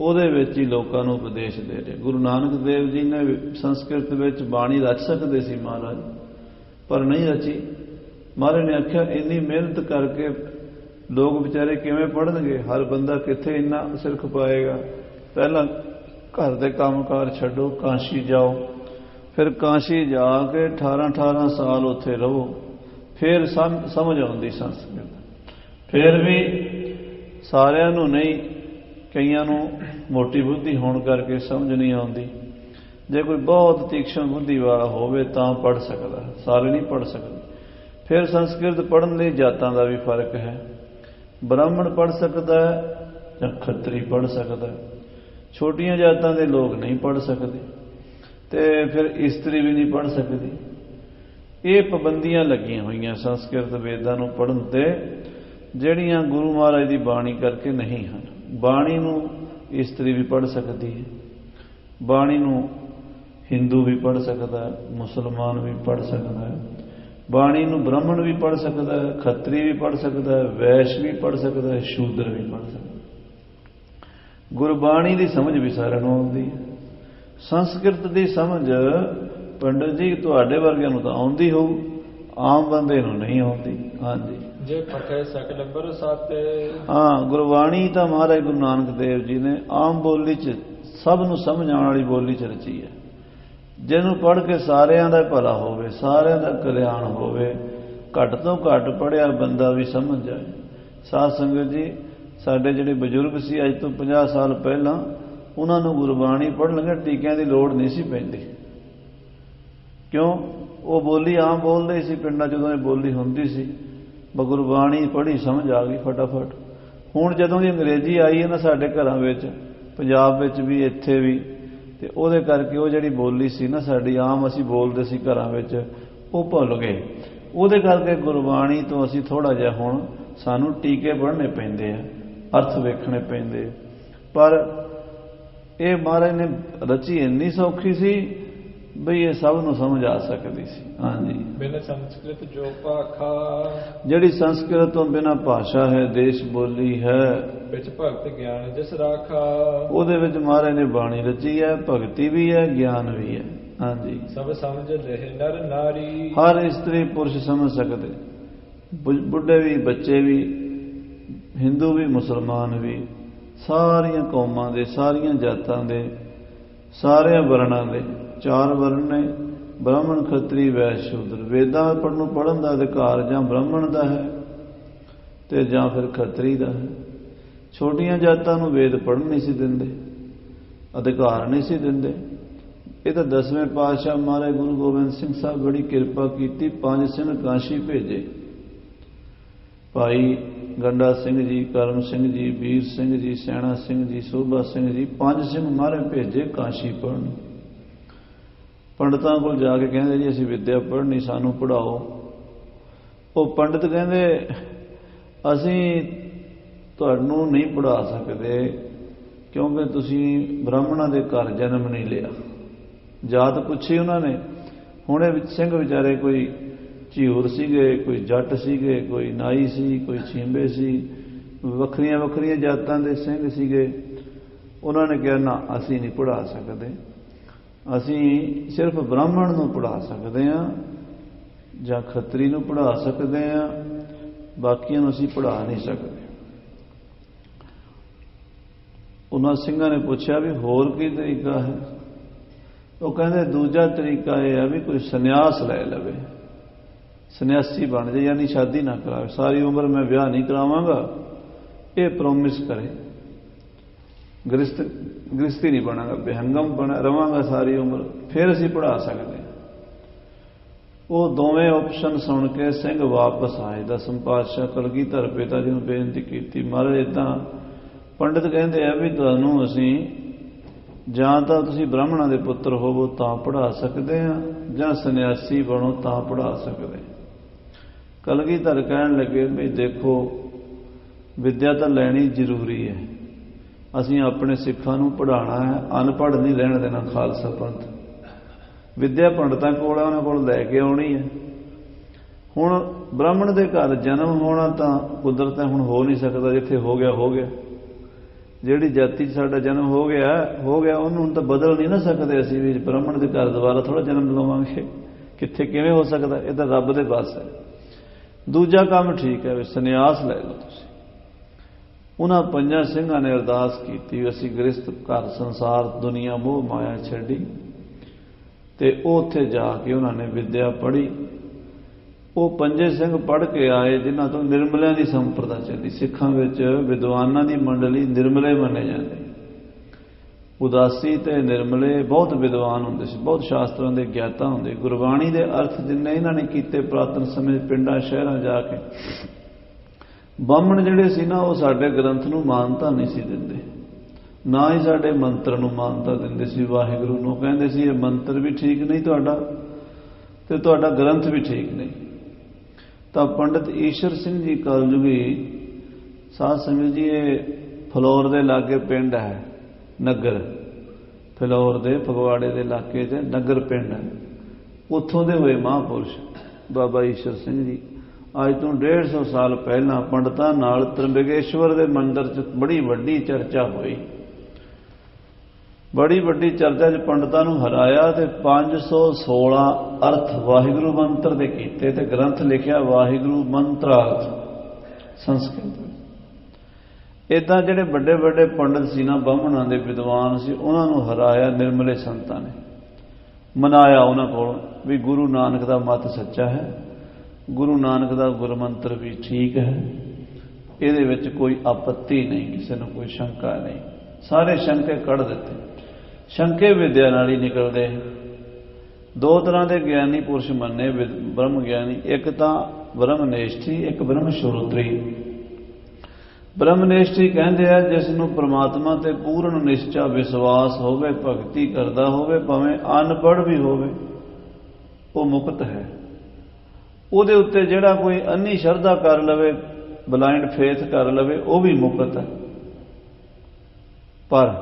ਉਹਦੇ ਵਿੱਚ ਹੀ ਲੋਕਾਂ ਨੂੰ ਉਪਦੇਸ਼ ਦੇ ਰਹੇ। ਗੁਰੂ ਨਾਨਕ ਦੇਵ ਜੀ ਨੇ ਸੰਸਕ੍ਰਿਤ ਵਿੱਚ ਬਾਣੀ ਰਚ ਸਕਦੇ ਸੀ ਮਹਾਰਾਜ, ਪਰ ਨਹੀਂ ਰਚੀ। ਮਹਾਰਾਜ ਨੇ ਆਖਿਆ ਇੰਨੀ ਮਿਹਨਤ ਕਰਕੇ ਲੋਕ ਵਿਚਾਰੇ ਕਿਵੇਂ ਪੜ੍ਹਨਗੇ, ਹਰ ਬੰਦਾ ਕਿੱਥੇ ਇੰਨਾ ਸਿਰ ਖਪਾਏਗਾ। ਪਹਿਲਾਂ ਘਰ ਦੇ ਕੰਮਕਾਰ ਛੱਡੋ, ਕਾਸ਼ੀ ਜਾਓ। ਫਿਰ ਕਾਸ਼ੀ ਜਾ ਕੇ 18 ਸਾਲ ਉੱਥੇ ਰਹੋ, ਫਿਰ ਸਮਝ ਆਉਂਦੀ ਸੰਸਕ੍ਰਿਤ। ਫਿਰ ਵੀ ਸਾਰਿਆਂ ਨੂੰ ਨਹੀਂ, ਕਈਆਂ ਨੂੰ ਮੋਟੀ ਬੁੱਧੀ ਹੋਣ ਕਰਕੇ ਸਮਝ ਨਹੀਂ ਆਉਂਦੀ। ਜੇ ਕੋਈ ਬਹੁਤ ਤੀਕਸ਼ਣ ਬੁੱਧੀ ਵਾਲਾ ਹੋਵੇ ਤਾਂ ਪੜ੍ਹ ਸਕਦਾ, ਸਾਰੇ ਨਹੀਂ ਪੜ੍ਹ ਸਕਦੇ। ਫਿਰ ਸੰਸਕ੍ਰਿਤ ਪੜ੍ਹਨ ਲਈ ਜਾਤਾਂ ਦਾ ਵੀ ਫਰਕ ਹੈ। ਬ੍ਰਾਹਮਣ ਪੜ੍ਹ ਸਕਦਾ ਹੈ ਜਾਂ ਖੱਤਰੀ ਪੜ੍ਹ ਸਕਦਾ ਹੈ। ਛੋਟੀਆਂ ਜਾਤਾਂ ਦੇ ਲੋਕ ਨਹੀਂ ਪੜ੍ਹ ਸਕਦੇ, ਤੇ ਫਿਰ ਇਸਤਰੀ ਵੀ ਨਹੀਂ ਪੜ੍ਹ ਸਕਦੀ। ਇਹ ਪਾਬੰਦੀਆਂ ਲੱਗੀਆਂ ਹੋਈਆਂ ਸੰਸਕ੍ਰਿਤ ਵੇਦਾਂ ਨੂੰ ਪੜ੍ਹਨ ਤੇ, ਜਿਹੜੀਆਂ ਗੁਰੂ ਮਹਾਰਾਜ ਦੀ ਬਾਣੀ ਕਰਕੇ ਨਹੀਂ ਹਨ। ਬਾਣੀ ਨੂੰ ਇਸਤਰੀ ਵੀ ਪੜ੍ਹ ਸਕਦੀ ਹੈ, ਬਾਣੀ ਨੂੰ ਹਿੰਦੂ ਵੀ ਪੜ੍ਹ ਸਕਦਾ ਹੈ, ਮੁਸਲਮਾਨ ਵੀ ਪੜ੍ਹ ਸਕਦਾ ਹੈ, ਬਾਣੀ ਨੂੰ ਬ੍ਰਾਹਮਣ ਵੀ ਪੜ੍ਹ ਸਕਦਾ ਹੈ, ਖੱਤਰੀ ਵੀ ਪੜ੍ਹ ਸਕਦਾ ਹੈ, ਵੈਸ਼ ਵੀ ਪੜ੍ਹ ਸਕਦਾ ਹੈ, ਸ਼ੂਦਰ ਵੀ ਪੜ੍ਹ ਸਕਦਾ ਹੈ। ਗੁਰਬਾਣੀ ਦੀ ਸਮਝ ਵੀ ਸਾਰਿਆਂ ਨੂੰ ਆਉਂਦੀ ਹੈ। ਸੰਸਕ੍ਰਿਤ ਦੀ ਸਮਝ ਪੰਡਤ ਜੀ ਤੁਹਾਡੇ ਵਰਗਿਆਂ ਨੂੰ ਤਾਂ ਆਉਂਦੀ ਹੋਊ, ਆਮ ਬੰਦੇ ਨੂੰ ਨਹੀਂ ਆਉਂਦੀ। ਹਾਂਜੀ, ਜੇ ਪਠੇ ਸਕਲ ਬਰਸਾਤੇ। ਹਾਂ, ਗੁਰਬਾਣੀ ਤਾਂ ਮਹਾਰਾਜ ਗੁਰੂ ਨਾਨਕ ਦੇਵ ਜੀ ਨੇ ਆਮ ਬੋਲੀ 'ਚ ਸਭ ਨੂੰ ਸਮਝ ਆਉਣ ਵਾਲੀ ਬੋਲੀ 'ਚ ਰਚੀ ਹੈ। ਜਿਹਨੂੰ ਪੜ੍ਹ ਕੇ ਸਾਰਿਆਂ ਦਾ ਭਲਾ ਹੋਵੇ, ਸਾਰਿਆਂ ਦਾ ਕਲਿਆਣ ਹੋਵੇ। ਘੱਟ ਤੋਂ ਘੱਟ ਪੜ੍ਹਿਆ ਬੰਦਾ ਵੀ ਸਮਝ ਜਾਏ। ਸਾਧ ਸੰਗਤ ਜੀ, ਸਾਡੇ ਜਿਹੜੇ ਬਜ਼ੁਰਗ ਸੀ ਅੱਜ ਤੋਂ 50 ਸਾਲ ਪਹਿਲਾਂ, ਉਹਨਾਂ ਨੂੰ ਗੁਰਬਾਣੀ ਪੜ੍ਹਨ ਲੱਗੇ ਟੀਕਿਆਂ ਦੀ ਲੋੜ ਨਹੀਂ ਸੀ ਪੈਂਦੀ। ਕਿਉਂ? ਉਹ ਬੋਲੀ ਆਮ ਬੋਲਦੇ ਸੀ ਪਿੰਡਾਂ, ਜਦੋਂ ਇਹ ਬੋਲੀ ਹੁੰਦੀ ਸੀ, ਗੁਰਬਾਣੀ ਪੜ੍ਹੀ ਸਮਝ ਆ ਗਈ ਫਟਾਫਟ। ਹੁਣ ਜਦੋਂ ਦੀ ਅੰਗਰੇਜ਼ੀ ਆਈ ਹੈ ਨਾ ਸਾਡੇ ਘਰਾਂ ਵਿੱਚ, ਪੰਜਾਬ ਵਿੱਚ ਵੀ, ਇੱਥੇ ਵੀ, ਤੇ ਉਹਦੇ ਕਰਕੇ ਉਹ ਜਿਹੜੀ ਬੋਲੀ ਸੀ ਨਾ ਸਾਡੀ ਆਮ ਅਸੀਂ ਬੋਲਦੇ ਸੀ ਘਰਾਂ ਵਿੱਚ, ਉਹ ਭੁੱਲ ਗਏ। ਉਹਦੇ ਕਰਕੇ ਗੁਰਬਾਣੀ ਤੋਂ ਅਸੀਂ ਥੋੜ੍ਹਾ ਜਿਹਾ ਹੁਣ ਸਾਨੂੰ ਟੀਕੇ ਪੜ੍ਹਨੇ ਪੈਂਦੇ ਆ, ਅਰਥ ਵੇਖਣੇ ਪੈਂਦੇ। ਪਰ ਇਹ ਮਹਾਰਾਜ ਨੇ ਰਚੀ ਇੰਨੀ ਸੌਖੀ ਸੀ ਬਈ ਇਹ ਸਭ ਨੂੰ ਸਮਝ ਆ ਸਕਦੀ ਸੀ। ਹਾਂਜੀ, ਬਿਨ ਸੰਸਕ੍ਰਿਤ ਜੋ ਭਾਖਾ। ਜਿਹੜੀ ਸੰਸਕ੍ਰਿਤ ਤੋਂ ਬਿਨਾਂ ਭਾਸ਼ਾ ਹੈ, ਦੇਸ਼ ਬੋਲੀ ਹੈ, ਵਿੱਚ ਭਗਤ ਗਿਆਨ ਜਿਸ ਰਾਖਾ। ਉਹਦੇ ਵਿੱਚ ਮਹਾਰਾਜ ਨੇ ਬਾਣੀ ਰਚੀ ਹੈ, ਭਗਤੀ ਵੀ ਹੈ, ਗਿਆਨ ਵੀ ਹੈ। ਹਾਂਜੀ, ਸਭ ਸਮਝ ਲਹਿ ਨਰ ਨਾਰੀ। ਹਰ ਇਸਤਰੀ ਪੁਰਸ਼ ਸਮਝ ਸਕਦੇ, ਬੁੱਢੇ ਵੀ, ਬੱਚੇ ਵੀ, ਹਿੰਦੂ ਵੀ, ਮੁਸਲਮਾਨ ਵੀ, ਸਾਰੀਆਂ ਕੌਮਾਂ ਦੇ, ਸਾਰੀਆਂ ਜਾਤਾਂ ਦੇ, ਸਾਰਿਆਂ ਵਰਣਾਂ ਦੇ। 4 ਵਰਣ ਨੇ, ਬ੍ਰਾਹਮਣ, ਖੱਤਰੀ, ਵੈਸ਼, ਸ਼ੂਦਰ। ਵੇਦਾਂ ਪੜ੍ਹਨ ਦਾ ਅਧਿਕਾਰ ਜਾਂ ਬ੍ਰਾਹਮਣ ਦਾ ਹੈ ਤੇ ਜਾਂ ਫਿਰ ਖੱਤਰੀ ਦਾ ਹੈ। ਛੋਟੀਆਂ ਜਾਤਾਂ ਨੂੰ ਵੇਦ ਪੜ੍ਹਨ ਨਹੀਂ ਸੀ ਦਿੰਦੇ, ਅਧਿਕਾਰ ਨਹੀਂ ਸੀ ਦਿੰਦੇ। ਇਹ ਤਾਂ 10ਵੇਂ ਪਾਤਸ਼ਾਹ ਮਹਾਰਾਜ ਗੁਰੂ ਗੋਬਿੰਦ ਸਿੰਘ ਸਾਹਿਬ ਬੜੀ ਕਿਰਪਾ ਕੀਤੀ, 5 ਸਿੰਘ ਕਾਸ਼ੀ ਭੇਜੇ। ਭਾਈ ਗੰਡਾ ਸਿੰਘ ਜੀ, ਕਰਮ ਸਿੰਘ ਜੀ, ਵੀਰ ਸਿੰਘ ਜੀ, ਸੈਣਾ ਸਿੰਘ ਜੀ, ਸੋਭਾ ਸਿੰਘ ਜੀ, 5 ਸਿੰਘ ਮਹਾਰਾਜ ਭੇਜੇ ਕਾਸ਼ੀ ਪੜ੍ਹਨ। ਪੰਡਤਾਂ ਕੋਲ ਜਾ ਕੇ ਕਹਿੰਦੇ ਜੀ ਅਸੀਂ ਵਿੱਦਿਆ ਪੜ੍ਹਨੀ, ਸਾਨੂੰ ਪੜ੍ਹਾਓ। ਉਹ ਪੰਡਤ ਕਹਿੰਦੇ ਅਸੀਂ ਤੁਹਾਨੂੰ ਨਹੀਂ ਪੜ੍ਹਾ ਸਕਦੇ ਕਿਉਂਕਿ ਤੁਸੀਂ ਬ੍ਰਾਹਮਣਾਂ ਦੇ ਘਰ ਜਨਮ ਨਹੀਂ ਲਿਆ। ਜਾਤ ਪੁੱਛੀ ਉਹਨਾਂ ਨੇ। ਹੁਣ ਇਹ ਸਿੰਘ ਵਿਚਾਰੇ ਕੋਈ ਝੀਉਰ ਸੀਗੇ, ਕੋਈ ਜੱਟ ਸੀਗੇ, ਕੋਈ ਨਾਈ ਸੀ, ਕੋਈ ਛੀਂਬੇ ਸੀ, ਵੱਖਰੀਆਂ ਵੱਖਰੀਆਂ ਜਾਤਾਂ ਦੇ ਸਿੰਘ ਸੀਗੇ। ਉਹਨਾਂ ਨੇ ਕਿਹਾ ਨਾ, ਅਸੀਂ ਨਹੀਂ ਪੜ੍ਹਾ ਸਕਦੇ, ਅਸੀਂ ਸਿਰਫ ਬ੍ਰਾਹਮਣ ਨੂੰ ਪੜ੍ਹਾ ਸਕਦੇ ਹਾਂ ਜਾਂ ਖੱਤਰੀ ਨੂੰ ਪੜ੍ਹਾ ਸਕਦੇ ਹਾਂ, ਬਾਕੀਆਂ ਨੂੰ ਅਸੀਂ ਪੜ੍ਹਾ ਨਹੀਂ ਸਕਦੇ। ਉਹਨਾਂ ਸਿੰਘਾਂ ਨੇ ਪੁੱਛਿਆ ਵੀ ਹੋਰ ਕੀ ਤਰੀਕਾ ਹੈ? ਉਹ ਕਹਿੰਦੇ ਦੂਜਾ ਤਰੀਕਾ ਇਹ ਹੈ ਵੀ ਕੋਈ ਸੰਨਿਆਸ ਲੈ ਲਵੇ, ਸੰਨਿਆਸੀ ਬਣ ਜਾਏ, ਯਾਨੀ ਸ਼ਾਦੀ ਨਾ ਕਰਾਵੇ, ਸਾਰੀ ਉਮਰ ਮੈਂ ਵਿਆਹ ਨਹੀਂ ਕਰਾਵਾਂਗਾ, ਇਹ ਪ੍ਰੋਮਿਸ ਕਰੇ। ਗ੍ਰਸਤੀ ਨਹੀਂ ਬਣਾਂਗਾ, ਬੇਹੰਗਮ ਬਣਾ ਰਵਾਂਗਾ ਸਾਰੀ ਉਮਰ, ਫਿਰ ਅਸੀਂ ਪੜ੍ਹਾ ਸਕਦੇ। ਉਹ ਦੋਵੇਂ ਆਪਸ਼ਨ ਸੁਣ ਕੇ ਸਿੰਘ ਵਾਪਸ ਆਏ। 10ਵੇਂ ਪਾਤਸ਼ਾਹ ਕਲਗੀਧਰ ਪਿਤਾ ਜੀ ਨੂੰ ਬੇਨਤੀ ਕੀਤੀ, ਮਹਾਰਾਜ ਇੱਦਾਂ ਪੰਡਿਤ ਕਹਿੰਦੇ ਆ ਵੀ ਤੁਹਾਨੂੰ ਅਸੀਂ ਜਾਂ ਤਾਂ ਤੁਸੀਂ ਬ੍ਰਾਹਮਣਾਂ ਦੇ ਪੁੱਤਰ ਹੋਵੋ ਤਾਂ ਪੜ੍ਹਾ ਸਕਦੇ ਹਾਂ, ਜਾਂ ਸੰਨਿਆਸੀ ਬਣੋ ਤਾਂ ਪੜ੍ਹਾ ਸਕਦੇ। ਕਲਗੀਧਰ ਕਹਿਣ ਲੱਗੇ ਵੀ ਦੇਖੋ ਵਿੱਦਿਆ ਤਾਂ ਲੈਣੀ ਜ਼ਰੂਰੀ ਹੈ, ਅਸੀਂ ਆਪਣੇ ਸਿੱਖਾਂ ਨੂੰ ਪੜ੍ਹਾਉਣਾ ਹੈ, ਅਨਪੜ੍ਹ ਨਹੀਂ ਰਹਿਣ ਦੇਣਾ ਖਾਲਸਾ ਪੰਥ। ਵਿੱਦਿਆ ਪੰਡਤਾਂ ਕੋਲ ਹੈ, ਉਹਨਾਂ ਕੋਲ ਲੈ ਕੇ ਆਉਣੀ ਹੈ। ਹੁਣ ਬ੍ਰਾਹਮਣ ਦੇ ਘਰ ਜਨਮ ਹੋਣਾ ਤਾਂ ਕੁਦਰਤ ਹੁਣ ਹੋ ਨਹੀਂ ਸਕਦਾ, ਜਿੱਥੇ ਹੋ ਗਿਆ ਹੋ ਗਿਆ। ਜਿਹੜੀ ਜਾਤੀ 'ਚ ਸਾਡਾ ਜਨਮ ਹੋ ਗਿਆ ਉਹਨੂੰ ਹੁਣ ਤਾਂ ਬਦਲ ਨਹੀਂ ਨਾ ਸਕਦੇ ਅਸੀਂ ਵੀ ਬ੍ਰਾਹਮਣ ਦੇ ਘਰ ਦੁਬਾਰਾ ਥੋੜ੍ਹਾ ਜਨਮ ਲਵਾਂਗੇ, ਕਿੱਥੇ ਕਿਵੇਂ ਹੋ ਸਕਦਾ? ਇਹ ਤਾਂ ਰੱਬ ਦੇ ਵੱਸ ਹੈ। ਦੂਜਾ ਕੰਮ ਠੀਕ ਹੈ, ਸੰਨਿਆਸ ਲੈ ਲਓ ਤੁਸੀਂ। ਉਹਨਾਂ ਪੰਜਾਂ ਸਿੰਘਾਂ ਨੇ ਅਰਦਾਸ ਕੀਤੀ, ਅਸੀਂ ਗ੍ਰਸਤ ਘਰ ਸੰਸਾਰ ਦੁਨੀਆ ਮੋਹ ਮਾਇਆ ਛੱਡੀ, ਤੇ ਉਹ ਉੱਥੇ ਜਾ ਕੇ ਉਹਨਾਂ ਨੇ ਵਿਦਿਆ ਪੜ੍ਹੀ। ਉਹ ਪੰਜੇ ਸਿੰਘ ਪੜ੍ਹ ਕੇ ਆਏ ਜਿਨ੍ਹਾਂ ਤੋਂ ਨਿਰਮਲਿਆਂ ਦੀ ਸੰਪਰਦਾ ਚੱਲੀ। ਸਿੱਖਾਂ ਵਿੱਚ ਵਿਦਵਾਨਾਂ ਦੀ ਮੰਡਲੀ ਨਿਰਮਲੇ ਮੰਨੇ ਜਾਂਦੇ। ਉਦਾਸੀ ਤੇ ਨਿਰਮਲੇ ਬਹੁਤ ਵਿਦਵਾਨ ਹੁੰਦੇ ਸੀ, ਬਹੁਤ ਸ਼ਾਸਤਰਾਂ ਦੇ ਗਿਆਤਾ ਹੁੰਦੇ। ਗੁਰਬਾਣੀ ਦੇ ਅਰਥ ਜਿੰਨੇ ਇਹਨਾਂ ਨੇ ਕੀਤੇ ਪੁਰਾਤਨ ਸਮੇਂ ਪਿੰਡਾਂ ਸ਼ਹਿਰਾਂ ਜਾ ਕੇ। ਬਾਹਮਣ ਜਿਹੜੇ ਸੀ ਨਾ, ਉਹ ਸਾਡੇ ਗ੍ਰੰਥ ਨੂੰ ਮਾਨਤਾ ਨਹੀਂ ਸੀ ਦਿੰਦੇ, ਨਾ ਹੀ ਸਾਡੇ ਮੰਤਰ ਨੂੰ ਮਾਨਤਾ ਦਿੰਦੇ ਸੀ। ਵਾਹਿਗੁਰੂ ਨੂੰ ਕਹਿੰਦੇ ਸੀ ਇਹ ਮੰਤਰ ਵੀ ਠੀਕ ਨਹੀਂ ਤੁਹਾਡਾ, ਤੇ ਤੁਹਾਡਾ ਗ੍ਰੰਥ ਵੀ ਠੀਕ ਨਹੀਂ। ਤਾਂ ਪੰਡਿਤ ਈਸ਼ਰ ਸਿੰਘ ਜੀ ਕਲਯੁਗੀ ਸਾਧ ਸੰਗਤ ਜੀ, ਇਹ ਫਲੋਰ ਦੇ ਲਾਗੇ ਪਿੰਡ ਹੈ ਨਗਰ, ਫਿਲੌਰ ਦੇ ਫਗਵਾੜੇ ਦੇ ਇਲਾਕੇ 'ਚ ਨਗਰ ਪਿੰਡ ਹੈ। ਉੱਥੋਂ ਦੇ ਹੋਏ ਮਹਾਂਪੁਰਸ਼ ਬਾਬਾ ਈਸ਼ਰ ਸਿੰਘ ਜੀ। ਅੱਜ ਤੋਂ 150 ਸਾਲ ਪਹਿਲਾਂ ਪੰਡਤਾਂ ਨਾਲ ਤ੍ਰਿੰਬਕੇਸ਼ਵਰ ਦੇ ਮੰਦਿਰ 'ਚ ਬੜੀ ਵੱਡੀ ਚਰਚਾ ਹੋਈ। ਬੜੀ ਵੱਡੀ ਚਰਚਾ 'ਚ ਪੰਡਤਾਂ ਨੂੰ ਹਰਾਇਆ ਤੇ 516 ਅਰਥ ਵਾਹਿਗੁਰੂ ਮੰਤਰ ਦੇ ਕੀਤੇ ਤੇ ਗ੍ਰੰਥ ਲਿਖਿਆ ਵਾਹਿਗੁਰੂ ਮੰਤਰਾਰਥ ਸੰਸਕ੍ਰਿਤ। ਇੱਦਾਂ ਜਿਹੜੇ ਵੱਡੇ ਵੱਡੇ ਪੰਡਤ ਸੀ ਨਾ, ਬਾਹਮਣਾਂ ਦੇ ਵਿਦਵਾਨ ਸੀ, ਉਹਨਾਂ ਨੂੰ ਹਰਾਇਆ ਨਿਰਮਲੇ ਸੰਤਾਂ ਨੇ। ਮਨਾਇਆ ਉਹਨਾਂ ਕੋਲ ਵੀ ਗੁਰੂ ਨਾਨਕ ਦਾ ਮਤ ਸੱਚਾ ਹੈ, ਗੁਰੂ ਨਾਨਕ ਦਾ ਗੁਰਮੰਤਰ ਵੀ ਠੀਕ ਹੈ, ਇਹਦੇ ਵਿੱਚ ਕੋਈ ਆਪੱਤੀ ਨਹੀਂ, ਕਿਸੇ ਨੂੰ ਕੋਈ ਸ਼ੰਕਾ ਨਹੀਂ। ਸਾਰੇ ਸ਼ੰਕੇ ਕੱਢ ਦਿੱਤੇ। ਸ਼ੰਕੇ ਵਿਦਿਆ ਨਾਲ ਹੀ ਨਿਕਲਦੇ। ਦੋ ਤਰ੍ਹਾਂ ਦੇ ਗਿਆਨੀ ਪੁਰਸ਼ ਮੰਨੇ ਬ੍ਰਹਮ ਗਿਆਨੀ, ਇੱਕ ਤਾਂ ਬ੍ਰਹਮਨਿਸ਼ਠੀ, ਇੱਕ ਬ੍ਰਹਮ ਸ਼ਰੋਤਰੀ। ਬ੍ਰਹਮਨਿਸ਼ਠੀ ਕਹਿੰਦੇ ਆ ਜਿਸ ਨੂੰ ਪ੍ਰਮਾਤਮਾ ਤੇ ਪੂਰਨ ਨਿਸ਼ਚਾ ਵਿਸ਼ਵਾਸ ਹੋਵੇ, ਭਗਤੀ ਕਰਦਾ ਹੋਵੇ, ਭਾਵੇਂ ਅਨਪੜ੍ਹ ਵੀ ਹੋਵੇ, ਉਹ ਮੁਕਤ ਹੈ। ਉਹਦੇ ਉੱਤੇ ਜਿਹੜਾ ਕੋਈ ਅੰਨੀ ਸ਼ਰਧਾ ਕਰ ਲਵੇ, ਬਲਾਈਂਡ ਫੇਥ ਕਰ ਲਵੇ, ਉਹ ਵੀ ਮੁਕਤ ਹੈ। ਪਰ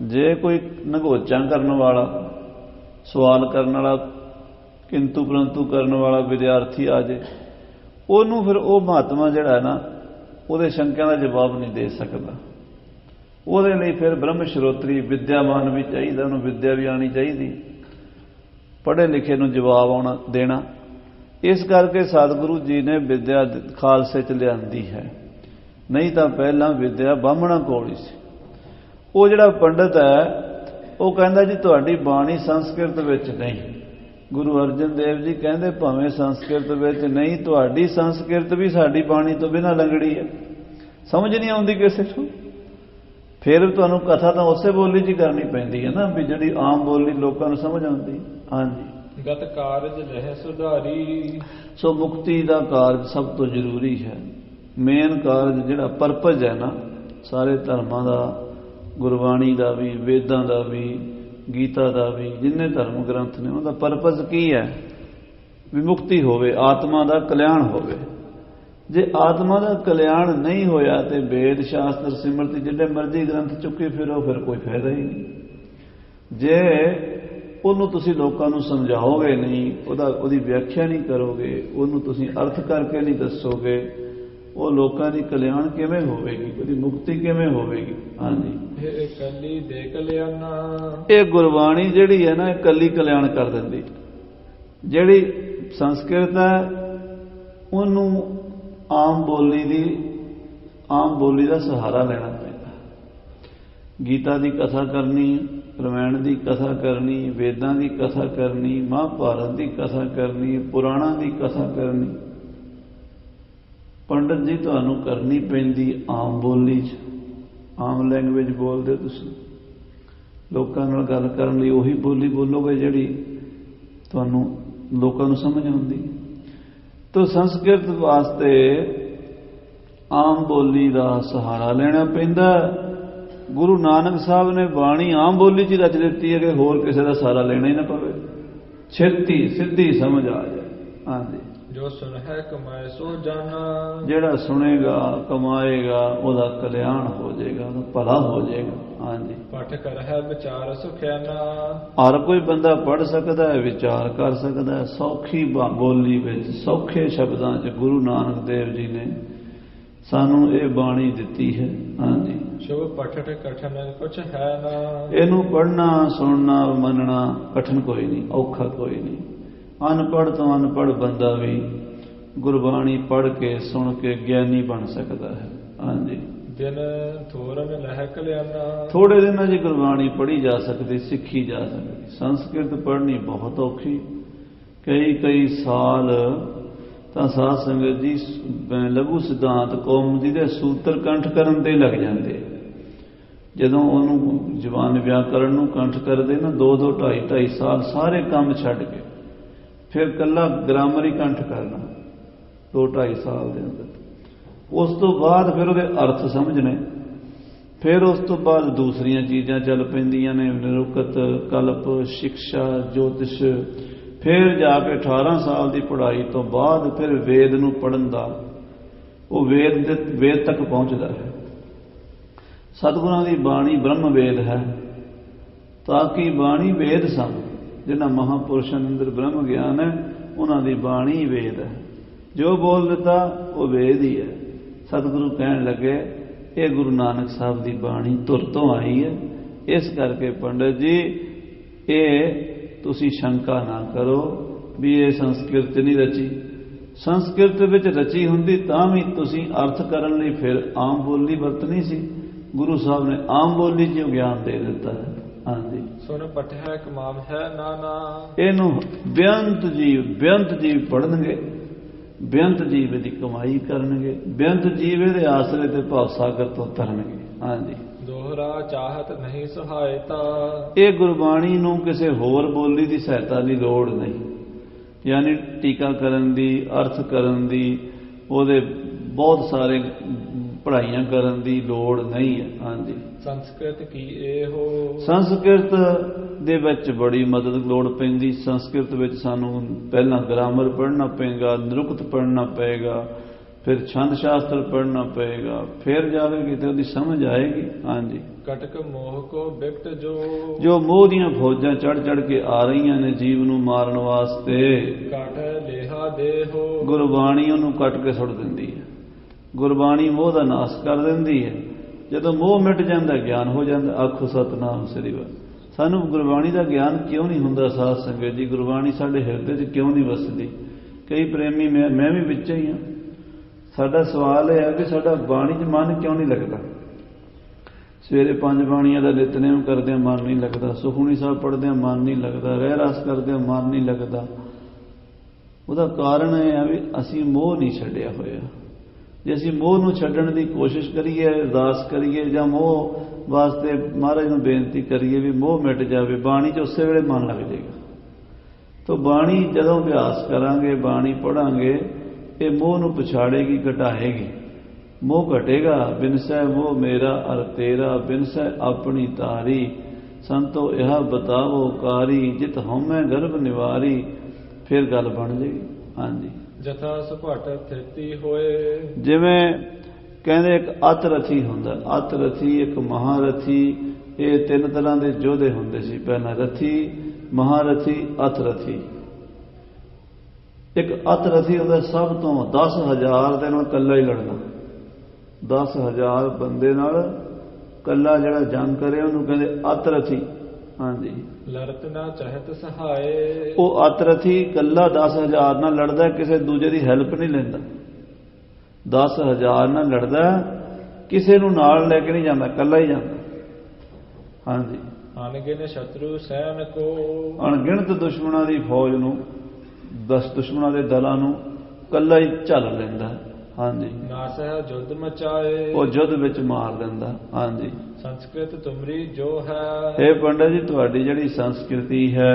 ਜੇ ਕੋਈ ਨਗੋਚਾਂ ਕਰਨ ਵਾਲਾ, ਸਵਾਲ ਕਰਨ ਵਾਲਾ, ਕਿੰਤੂ ਪ੍ਰੰਤੂ ਕਰਨ ਵਾਲਾ ਵਿਦਿਆਰਥੀ ਆ ਜੇ, ਉਹਨੂੰ ਫਿਰ ਉਹ ਮਹਾਤਮਾ ਜਿਹੜਾ ਨਾ, ਉਹਦੇ ਸ਼ੰਕਿਆਂ ਦਾ ਜਵਾਬ ਨਹੀਂ ਦੇ ਸਕਦਾ। ਉਹਦੇ ਲਈ ਫਿਰ ਬ੍ਰਹਮ ਸ਼ਰੋਤਰੀ ਵਿਦਿਆਵਾਨ ਵੀ ਚਾਹੀਦਾ, ਉਹਨੂੰ ਵਿਦਿਆ ਵੀ ਆਉਣੀ ਚਾਹੀਦੀ, ਪੜ੍ਹੇ ਲਿਖੇ ਨੂੰ ਜਵਾਬ ਆਉਣਾ ਦੇਣਾ। ਇਸ ਕਰਕੇ ਸਤਿਗੁਰੂ ਜੀ ਨੇ ਵਿਦਿਆ ਖਾਲਸੇ 'ਚ ਲਿਆਂਦੀ ਹੈ, ਨਹੀਂ ਤਾਂ ਪਹਿਲਾਂ ਵਿਦਿਆ ਬਾਹਮਣਾਂ ਕੋਲ ਹੀ ਸੀ। ਉਹ ਜਿਹੜਾ ਪੰਡਤ ਹੈ ਉਹ ਕਹਿੰਦਾ ਜੀ ਤੁਹਾਡੀ ਬਾਣੀ ਸੰਸਕ੍ਰਿਤ ਵਿੱਚ ਨਹੀਂ। ਗੁਰੂ ਅਰਜਨ ਦੇਵ ਜੀ ਕਹਿੰਦੇ ਭਾਵੇਂ ਸੰਸਕ੍ਰਿਤ ਵਿੱਚ ਨਹੀਂ, ਤੁਹਾਡੀ ਸੰਸਕ੍ਰਿਤ ਵੀ ਸਾਡੀ ਬਾਣੀ ਤੋਂ ਬਿਨਾਂ ਲੰਗੜੀ ਹੈ। ਸਮਝ ਨਹੀਂ ਆਉਂਦੀ ਕਿਸੇ ਨੂੰ, ਫਿਰ ਤੁਹਾਨੂੰ ਕਥਾ ਤਾਂ ਉਸੇ ਬੋਲੀ 'ਚ ਕਰਨੀ ਪੈਂਦੀ ਹੈ ਨਾ, ਵੀ ਜਿਹੜੀ ਆਮ ਬੋਲੀ ਲੋਕਾਂ ਨੂੰ ਸਮਝ ਆਉਂਦੀ। ਹਾਂਜੀ, ਗਤ ਕਾਰਜ ਲਹਿ ਸੁਧਾਰੀ। ਸੋ ਮੁਕਤੀ ਦਾ ਕਾਰਜ ਸਭ ਤੋਂ ਜ਼ਰੂਰੀ ਹੈ। ਮੇਨ ਕਾਰਜ ਜਿਹੜਾ ਪਰਪਸ ਹੈ ਨਾ ਸਾਰੇ ਧਰਮਾਂ ਦਾ, ਗੁਰਬਾਣੀ ਦਾ ਵੀ, ਵੇਦਾਂ ਦਾ ਵੀ, ਗੀਤਾ ਦਾ ਵੀ, ਜਿੰਨੇ ਧਰਮ ਗ੍ਰੰਥ ਨੇ, ਉਹਦਾ ਪਰਪਸ ਕੀ ਹੈ? ਵੀ ਮੁਕਤੀ ਹੋਵੇ, ਆਤਮਾ ਦਾ ਕਲਿਆਣ ਹੋਵੇ। ਜੇ ਆਤਮਾ ਦਾ ਕਲਿਆਣ ਨਹੀਂ ਹੋਇਆ ਤੇ ਵੇਦ ਸ਼ਾਸਤਰ ਸਿਮਰਤੀ ਜਿੰਨੇ ਮਰਜ਼ੀ ਗ੍ਰੰਥ ਚੁੱਕੇ ਫਿਰੋ, ਫਿਰ ਕੋਈ ਫਾਇਦਾ ਹੀ ਨਹੀਂ। ਜੇ ਉਹਨੂੰ ਤੁਸੀਂ ਲੋਕਾਂ ਨੂੰ ਸਮਝਾਓਗੇ ਨਹੀਂ, ਉਹਦੀ ਵਿਆਖਿਆ ਨਹੀਂ ਕਰੋਗੇ, ਉਹਨੂੰ ਤੁਸੀਂ ਅਰਥ ਕਰਕੇ ਨਹੀਂ ਦੱਸੋਗੇ, ਉਹ ਲੋਕਾਂ ਦੀ ਕਲਿਆਣ ਕਿਵੇਂ ਹੋਵੇਗੀ, ਉਹਦੀ ਮੁਕਤੀ ਕਿਵੇਂ ਹੋਵੇਗੀ? ਹਾਂਜੀ, ਇਹ ਇਕੱਲੀ ਦੇ ਕਲਿਆਣਾ। ਇਹ ਗੁਰਬਾਣੀ ਜਿਹੜੀ ਹੈ ਨਾ, ਇਕੱਲੀ ਕਲਿਆਣ ਕਰ ਦਿੰਦੀ। ਜਿਹੜੀ ਸੰਸਕ੍ਰਿਤ ਹੈ ਉਹਨੂੰ ਆਮ ਬੋਲੀ ਦਾ ਸਹਾਰਾ ਲੈਣਾ ਪੈਂਦਾ। ਗੀਤਾ ਦੀ ਕਥਾ ਕਰਨੀ, ਰਮਾਇਣ ਦੀ ਕਥਾ ਕਰਨੀ, ਵੇਦਾਂ ਦੀ ਕਥਾ ਕਰਨੀ, ਮਹਾਭਾਰਤ ਦੀ ਕਥਾ ਕਰਨੀ, ਪੁਰਾਣਾਂ ਦੀ ਕਥਾ ਕਰਨੀ, ਪੰਡਤ ਜੀ ਤੁਹਾਨੂੰ ਕਰਨੀ ਪੈਂਦੀ ਆਮ ਬੋਲੀ 'ਚ। ਆਮ ਲੈਂਗੁਏਜ ਬੋਲਦੇ ਤੁਸੀਂ, ਲੋਕਾਂ ਨਾਲ ਗੱਲ ਕਰਨ ਲਈ ਉਹੀ ਬੋਲੀ ਬੋਲੋਗੇ ਜਿਹੜੀ ਤੁਹਾਨੂੰ ਲੋਕਾਂ ਨੂੰ ਸਮਝ ਆਉਂਦੀ। ਤਾਂ ਸੰਸਕ੍ਰਿਤ ਵਾਸਤੇ ਆਮ ਬੋਲੀ ਦਾ ਸਹਾਰਾ ਲੈਣਾ ਪੈਂਦਾ। ਗੁਰੂ ਨਾਨਕ ਸਾਹਿਬ ਨੇ ਬਾਣੀ ਆਮ ਬੋਲੀ 'ਚ ਰਚ ਦਿੱਤੀ ਹੈ ਕਿ ਹੋਰ ਕਿਸੇ ਦਾ ਸਹਾਰਾ ਲੈਣਾ ਹੀ ਨਾ ਪਵੇ, ਛੇਤੀ ਸਿੱਧੀ ਸਮਝ ਆ ਜਾਏ। ਹਾਂਜੀ, ਜੋ ਸੁਣੈ ਕਮਾਏ ਸੋ ਜਾਣਾ। ਜਿਹੜਾ ਸੁਣੇਗਾ ਕਮਾਏਗਾ ਉਹਦਾ ਕਲਿਆਣ ਹੋ ਜਾਏਗਾ, ਉਹਦਾ ਭਲਾ ਹੋ ਜਾਏਗਾ। ਹਾਂਜੀ, ਪਠ ਕਰਹਿ ਵਿਚਾਰ ਸੁਖਿਆਨਾ। ਹਰ ਕੋਈ ਬੰਦਾ ਪੜ੍ਹ ਸਕਦਾ ਹੈ, ਵਿਚਾਰ ਕਰ ਸਕਦਾ ਹੈ। ਸੌਖੀ ਬੋਲੀ ਵਿੱਚ, ਸੌਖੇ ਸ਼ਬਦਾਂ 'ਚ ਗੁਰੂ ਨਾਨਕ ਦੇਵ ਜੀ ਨੇ ਸਾਨੂੰ ਇਹ ਬਾਣੀ ਦਿੱਤੀ ਹੈ। ਹਾਂਜੀ, ਸ਼ੁਭ ਪਠਠ ਕਠਨ ਕੁਛ ਹੈ ਨਾ। ਇਹਨੂੰ ਪੜ੍ਹਨਾ, ਸੁਣਨਾ, ਮੰਨਣਾ ਕਠਨ ਕੋਈ ਨਹੀਂ, ਔਖਾ ਕੋਈ ਨਹੀਂ। ਅਨਪੜ੍ਹ ਤੋਂ ਅਨਪੜ੍ਹ ਬੰਦਾ ਵੀ ਗੁਰਬਾਣੀ ਪੜ੍ਹ ਕੇ ਸੁਣ ਕੇ ਗਿਆਨੀ ਬਣ ਸਕਦਾ ਹੈ। ਹਾਂਜੀ, ਦਿਨ ਥੋਰਨ ਲਹਿ ਕਲਿਆਣਾ। ਥੋੜੇ ਦਿਨਾਂ 'ਚ ਗੁਰਬਾਣੀ ਪੜ੍ਹੀ ਜਾ ਸਕਦੀ, ਸਿੱਖੀ ਜਾ ਸਕਦੀ। ਸੰਸਕ੍ਰਿਤ ਪੜ੍ਹਨੀ ਬਹੁਤ ਔਖੀ, ਕਈ ਸਾਲ ਤਾਂ ਸਾਧ ਸੰਗਤ ਜੀ ਲਘੂ ਸਿਧਾਂਤ ਕੌਮੁਦੀ ਦੇ ਸੂਤਰ ਕੰਠ ਕਰਨ ਤੇ ਲੱਗ ਜਾਂਦੇ। ਜਦੋਂ ਉਹਨੂੰ ਜ਼ਬਾਨ ਵਿਆਕਰਨ ਨੂੰ ਕੰਠ ਕਰਦੇ ਨਾ 2-2 2.5 ਸਾਲ ਸਾਰੇ ਕੰਮ ਛੱਡ ਕੇ ਫਿਰ ਇਕੱਲਾ ਗ੍ਰਾਮਰ ਹੀ ਕੰਠ ਕਰਨਾ 2-2.5 ਸਾਲ ਦੇ ਅੰਦਰ। ਉਸ ਤੋਂ ਬਾਅਦ ਫਿਰ ਉਹਦੇ ਅਰਥ ਸਮਝਣੇ, ਫਿਰ ਉਸ ਤੋਂ ਬਾਅਦ ਦੂਸਰੀਆਂ ਚੀਜ਼ਾਂ ਚੱਲ ਪੈਂਦੀਆਂ ਨੇ, ਨਿਰੁਕਤ, ਕਲਪ, ਸਿੱਖਿਆ, ਜੋਤਿਸ਼। ਫਿਰ ਜਾ ਕੇ 18 ਸਾਲ ਦੀ ਪੜ੍ਹਾਈ ਤੋਂ ਬਾਅਦ ਫਿਰ ਵੇਦ ਨੂੰ ਪੜ੍ਹਨ ਦਾ, ਉਹ ਵੇਦ ਤੱਕ ਪਹੁੰਚਦਾ ਹੈ। ਸਤਿਗੁਰਾਂ ਦੀ ਬਾਣੀ ਬ੍ਰਹਮ ਵੇਦ ਹੈ, ਤਾਂ ਕਿ ਬਾਣੀ ਵੇਦ ਸਨ। ਜਿਹਨਾਂ ਮਹਾਂਪੁਰਸ਼ਾਂ ਦੇ ਅੰਦਰ ਬ੍ਰਹਮ ਗਿਆਨ ਹੈ ਉਹਨਾਂ ਦੀ ਬਾਣੀ ਵੇਦ ਹੈ। ਜੋ ਬੋਲ ਦਿੱਤਾ ਉਹ ਵੇਦ ਹੀ ਹੈ। ਸਤਿਗੁਰੂ ਕਹਿਣ ਲੱਗੇ ਇਹ ਗੁਰੂ ਨਾਨਕ ਸਾਹਿਬ ਦੀ ਬਾਣੀ ਧੁਰ ਤੋਂ ਆਈ ਹੈ। ਇਸ ਕਰਕੇ ਪੰਡਤ ਜੀ ਇਹ ਤੁਸੀਂ ਸ਼ੰਕਾ ਨਾ ਕਰੋ ਵੀ ਇਹ ਸੰਸਕ੍ਰਿਤ ਨਹੀਂ ਰਚੀ। ਸੰਸਕ੍ਰਿਤ ਵਿੱਚ ਰਚੀ ਹੁੰਦੀ ਤਾਂ ਵੀ ਤੁਸੀਂ ਅਰਥ ਕਰਨ ਲਈ ਫਿਰ ਆਮ ਬੋਲੀ ਵਰਤਣੀ ਸੀ। ਗੁਰੂ ਸਾਹਿਬ ਨੇ ਆਮ ਬੋਲੀ 'ਚ ਗਿਆਨ ਦੇ ਦਿੱਤਾ ਹੈ। ਹਾਂਜੀ, ਸੁਣ ਪਠਿਆ ਕਮਾਮ ਹੈ ਨਾਨਾ। ਇਹਨੂੰ ਬੇਅੰਤ ਜੀਵ ਪੜ੍ਹਨਗੇ, ਬੇਅੰਤ ਜੀਵ ਦੀ ਕਮਾਈ ਕਰਨਗੇ, ਬੇਅੰਤ ਜੀਵ ਦੇ ਆਸਰੇ ਤੇ ਭਵ ਸਾਗਰ ਤੋਂ ਤਰਨਗੇ। ਹਾਂਜੀ, ਦੋਹਰਾ ਚਾਹਤ ਨਹੀਂ ਸਹਾਇਤਾ। ਇਹ ਗੁਰਬਾਣੀ ਨੂੰ ਕਿਸੇ ਹੋਰ ਬੋਲੀ ਦੀ ਸਹਾਇਤਾ ਦੀ ਲੋੜ ਨਹੀਂ, ਯਾਨੀ ਟੀਕਾ ਕਰਨ ਦੀ, ਅਰਥ ਕਰਨ ਦੀ, ਉਹਦੇ ਬਹੁਤ ਸਾਰੇ ਪੜ੍ਹਾਈਆਂ ਕਰਨ ਦੀ ਲੋੜ ਨਹੀਂ ਹੈ। ਹਾਂਜੀ, ਸੰਸਕ੍ਰਿਤ ਕੀ ਇਹੋ। ਸੰਸਕ੍ਰਿਤ ਦੇ ਵਿੱਚ ਬੜੀ ਮਦਦ ਲੋੜ ਪੈਂਦੀ। ਸੰਸਕ੍ਰਿਤ ਵਿੱਚ ਸਾਨੂੰ ਪਹਿਲਾਂ ਗ੍ਰਾਮਰ ਪੜ੍ਹਨਾ ਪਏਗਾ, ਨਿਰੁਕਤ ਪੜ੍ਹਨਾ ਪਏਗਾ, ਫਿਰ ਛੰਦ ਸ਼ਾਸਤਰ ਪੜ੍ਹਨਾ ਪਏਗਾ, ਫਿਰ ਜਾ ਕੇ ਕਿਤੇ ਉਹਦੀ ਸਮਝ ਆਏਗੀ। ਹਾਂਜੀ, ਕਟਕ ਮੋਹ ਕੋ ਬਿਕਟ ਜੋ ਮੋਹ ਦੀਆਂ ਫੌਜਾਂ ਚੜ੍ਹ ਕੇ ਆ ਰਹੀਆਂ ਨੇ ਜੀਵ ਨੂੰ ਮਾਰਨ ਵਾਸਤੇ, ਕਟ ਲੇਹਾ ਦੇਹੋ, ਗੁਰਬਾਣੀ ਉਹਨੂੰ ਕੱਟ ਕੇ ਸੁੱਟ ਦਿੰਦੀ ਹੈ। ਗੁਰਬਾਣੀ ਮੋਹ ਦਾ ਨਾਸ਼ ਕਰ ਦਿੰਦੀ ਹੈ। ਜਦੋਂ ਮੋਹ ਮਿਟ ਜਾਂਦਾ ਗਿਆਨ ਹੋ ਜਾਂਦਾ। ਆਖੋ ਸਤਿਨਾਮ ਸ੍ਰੀ ਵਾਹਿਗੁਰੂ। ਸਾਨੂੰ ਗੁਰਬਾਣੀ ਦਾ ਗਿਆਨ ਕਿਉਂ ਨਹੀਂ ਹੁੰਦਾ ਸਾਧ ਸੰਗਤ ਜੀ? ਗੁਰਬਾਣੀ ਸਾਡੇ ਹਿਰਦੇ 'ਚ ਕਿਉਂ ਨਹੀਂ ਵਸਦੀ? ਕਈ ਪ੍ਰੇਮੀ, ਮੈਂ ਵੀ ਵਿੱਚ ਹੀ ਹਾਂ, ਸਾਡਾ ਸਵਾਲ ਇਹ ਹੈ ਕਿ ਸਾਡਾ ਬਾਣੀ 'ਚ ਮਨ ਕਿਉਂ ਨਹੀਂ ਲੱਗਦਾ? ਸਵੇਰੇ 5 ਬਾਣੀਆਂ ਦਾ ਨਿਤਨੇਮ ਕਰਦਿਆਂ ਮਨ ਨਹੀਂ ਲੱਗਦਾ, ਸੁਖਮਨੀ ਸਾਹਿਬ ਪੜ੍ਹਦਿਆਂ ਮਨ ਨਹੀਂ ਲੱਗਦਾ, ਰਹਿ ਰਸ ਕਰਦਿਆਂ ਮਨ ਨਹੀਂ ਲੱਗਦਾ। ਉਹਦਾ ਕਾਰਨ ਇਹ ਹੈ ਵੀ ਅਸੀਂ ਮੋਹ ਨਹੀਂ ਛੱਡਿਆ ਹੋਇਆ। ਜੇ ਅਸੀਂ ਮੋਹ ਨੂੰ ਛੱਡਣ ਦੀ ਕੋਸ਼ਿਸ਼ ਕਰੀਏ, ਅਰਦਾਸ ਕਰੀਏ ਜਾਂ ਮੋਹ ਵਾਸਤੇ ਮਹਾਰਾਜ ਨੂੰ ਬੇਨਤੀ ਕਰੀਏ ਵੀ ਮੋਹ ਮਿਟ ਜਾਵੇ, ਬਾਣੀ 'ਚ ਉਸੇ ਵੇਲੇ ਮਨ ਲੱਗ ਜਾਏਗਾ। ਤਾਂ ਬਾਣੀ ਜਦੋਂ ਅਭਿਆਸ ਕਰਾਂਗੇ, ਬਾਣੀ ਪੜ੍ਹਾਂਗੇ, ਇਹ ਮੋਹ ਨੂੰ ਪਛਾੜੇਗੀ, ਘਟਾਏਗੀ। ਮੋਹ ਘਟੇਗਾ। ਬਿਨਸੈ ਮੋਹ ਮੇਰਾ ਅਰ ਤੇਰਾ, ਬਿਨਸੈ ਆਪਣੀ ਤਾਰੀ, ਸੰਤੋ ਇਹ ਬਤਾਵੋ ਕਾਰੀ, ਜਿਤ ਹਉਮੈ ਗਰਭ ਨਿਵਾਰੀ। ਫਿਰ ਗੱਲ ਬਣ ਜਾਏਗੀ। ਹਾਂਜੀ, ਜਥਾ ਸੁਭਟ ਥਿਰਤੀ ਹੋਏ। ਜਿਵੇਂ ਕਹਿੰਦੇ ਇੱਕ ਅਤ ਰਥੀ ਹੁੰਦਾ, ਅਤ ਰਥੀ, ਇੱਕ ਮਹਾਰਥੀ। ਇਹ 3 ਤਰ੍ਹਾਂ ਦੇ ਯੋਧੇ ਹੁੰਦੇ ਸੀ ਪਹਿਲਾਂ, ਰਥੀ, ਮਹਾਰਥੀ, ਅਤ ਰਥੀ। ਇੱਕ ਅਤ ਰਥੀ ਹੁੰਦਾ ਸਭ ਤੋਂ 10,000 ਦੇ ਨਾਲ ਇਕੱਲਾ ਹੀ ਲੜਨਾ। 10,000 ਬੰਦੇ ਨਾਲ ਇਕੱਲਾ ਜਿਹੜਾ ਜੰਗ ਕਰੇ ਉਹਨੂੰ ਕਹਿੰਦੇ ਅਤ ਰਥੀ। ਹਾਂਜੀ, ਲੜਤ ਨਾ ਚਾਹਤ ਸਹਾਏ। ਉਹ ਅਤ ਰਥੀ ਇਕੱਲਾ 10,000 ਨਾਲ ਲੜਦਾ, ਕਿਸੇ ਦੂਜੇ ਦੀ ਹੈਲਪ ਨਹੀਂ ਲੈਂਦਾ। 10,000 ਨਾਲ ਲੜਦਾ, ਕਿਸੇ ਨੂੰ ਨਾਲ ਲੈ ਕੇ ਨਹੀਂ ਜਾਂਦਾ, ਇਕੱਲਾ ਹੀ ਜਾਂਦਾ। ਹਾਂਜੀ, ਅਣਗਿਣ ਸ਼ਤਰੂ ਸੈਨ ਕੋ। ਅਣਗਿਣਤ ਦੁਸ਼ਮਣਾਂ ਦੀ ਫੌਜ ਨੂੰ, 10 ਦੁਸ਼ਮਣਾਂ ਦੇ ਦਲਾਂ ਨੂੰ ਇਕੱਲਾ ਹੀ ਝੱਲ ਲੈਂਦਾ। ਹਾਂਜੀ, ਨਾਸਹਿ ਜੁੱਧ ਮਚਾਏ। ਉਹ ਯੁੱਧ ਵਿੱਚ ਮਾਰ ਦਿੰਦਾ। ਹਾਂਜੀ, ਸੰਸਕ੍ਰਿਤ ਤੁਮਰੀ ਜੋ ਹੈ। ਇਹ ਪੰਡਤ ਜੀ ਤੁਹਾਡੀ ਜਿਹੜੀ ਸੰਸਕ੍ਰਿਤੀ ਹੈ,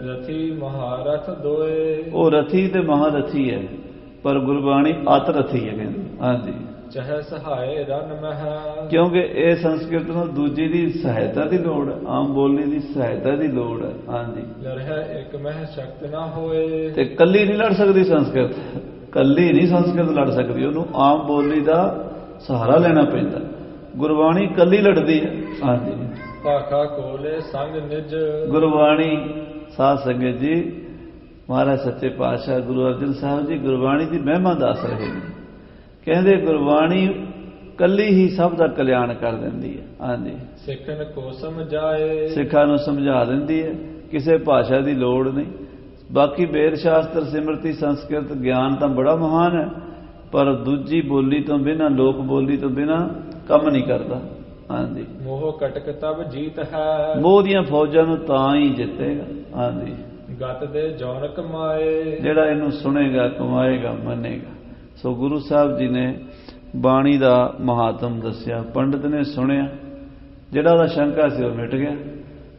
ਰਥੀ ਮਹਾਰਥ ਦੋਏ। ਉਹ ਰਥੀ ਤੇ ਮਹਾਰਥੀ ਹੈ, ਪਰ ਗੁਰਬਾਣੀ ਅਤ ਰਥੀ ਹੈ ਕਹਿੰਦੇ। ਹਾਂਜੀ, ਚਾਹੇ ਸਹਾਏ ਰਨ ਮਹਿ। ਕਿਉਂਕਿ ਇਹ ਸੰਸਕ੍ਰਿਤ ਨੂੰ ਦੂਜੀ ਦੀ ਸਹਾਇਤਾ ਦੀ ਲੋੜ ਹੈ, ਆਮ ਬੋਲੀ ਦੀ ਸਹਾਇਤਾ ਦੀ ਲੋੜ ਹੈ। ਹਾਂਜੀ, ਲੜਹਿ ਇੱਕ ਮਹਿ ਸ਼ਕਤ ਨਾ ਹੋਏ। ਤੇ ਕੱਲੀ ਨਹੀਂ ਲੜ ਸਕਦੀ ਸੰਸਕ੍ਰਿਤ, ਕੱਲੀ ਨਹੀਂ ਸੰਸਕ੍ਰਿਤ ਲੜ ਸਕਦੀ, ਉਹਨੂੰ ਆਮ ਬੋਲੀ ਦਾ ਸਹਾਰਾ ਲੈਣਾ ਪੈਂਦਾ। ਗੁਰਬਾਣੀ ਕੱਲੀ ਲੜਦੀ ਹੈ। ਹਾਂਜੀ, ਭਾਖਾ ਕੋਲੇ ਸੰਗ ਨਿਜ। ਗੁਰਬਾਣੀ ਸਾਧ ਸੰਗਤ ਜੀ, ਮਹਾਰਾਜ ਸੱਚੇ ਪਾਤਸ਼ਾਹ ਗੁਰੂ ਅਰਜਨ ਸਾਹਿਬ ਜੀ ਗੁਰਬਾਣੀ ਦੀ ਮਹਿਮਾ ਦੱਸ ਰਹੇ ਨੇ। ਕਹਿੰਦੇ ਗੁਰਬਾਣੀ ਕੱਲੀ ਹੀ ਸਭ ਦਾ ਕਲਿਆਣ ਕਰ ਦਿੰਦੀ ਹੈ। ਹਾਂਜੀ, ਸਿੱਖਣ ਕੋ ਸਮਝਾਏ। ਸਿੱਖਾਂ ਨੂੰ ਸਮਝਾ ਦਿੰਦੀ ਹੈ, ਕਿਸੇ ਭਾਸ਼ਾ ਦੀ ਲੋੜ ਨਹੀਂ। ਬਾਕੀ ਵੇਦ ਸ਼ਾਸਤਰ, ਸਿਮਰਤੀ, ਸੰਸਕ੍ਰਿਤ ਗਿਆਨ ਤਾਂ ਬੜਾ ਮਹਾਨ ਹੈ, ਪਰ ਦੂਜੀ ਬੋਲੀ ਤੋਂ ਬਿਨਾਂ, ਲੋਕ ਬੋਲੀ ਤੋਂ ਬਿਨਾਂ ਕੰਮ ਨਹੀਂ ਕਰਦਾ। ਹਾਂਜੀ, ਮੋਹ ਕਟਕ ਤਬ ਜੀਤ ਹੈ। ਮੋਹ ਦੀਆਂ ਫੌਜਾਂ ਨੂੰ ਤਾਂ ਹੀ ਜਿੱਤੇਗਾ। ਹਾਂਜੀ, ਗਤ ਦੇ ਜੌਨ ਕਮਾਏ। ਜਿਹੜਾ ਇਹਨੂੰ ਸੁਣੇਗਾ, ਕਮਾਏਗਾ, ਮੰਨੇਗਾ। ਸੋ ਗੁਰੂ ਸਾਹਿਬ ਜੀ ਨੇ ਬਾਣੀ ਦਾ ਮਹਾਤਮ ਦੱਸਿਆ। ਪੰਡਤ ਨੇ ਸੁਣਿਆ, ਜਿਹੜਾ ਉਹਦਾ ਸ਼ੰਕਾ ਸੀ ਉਹ ਮਿਟ ਗਿਆ।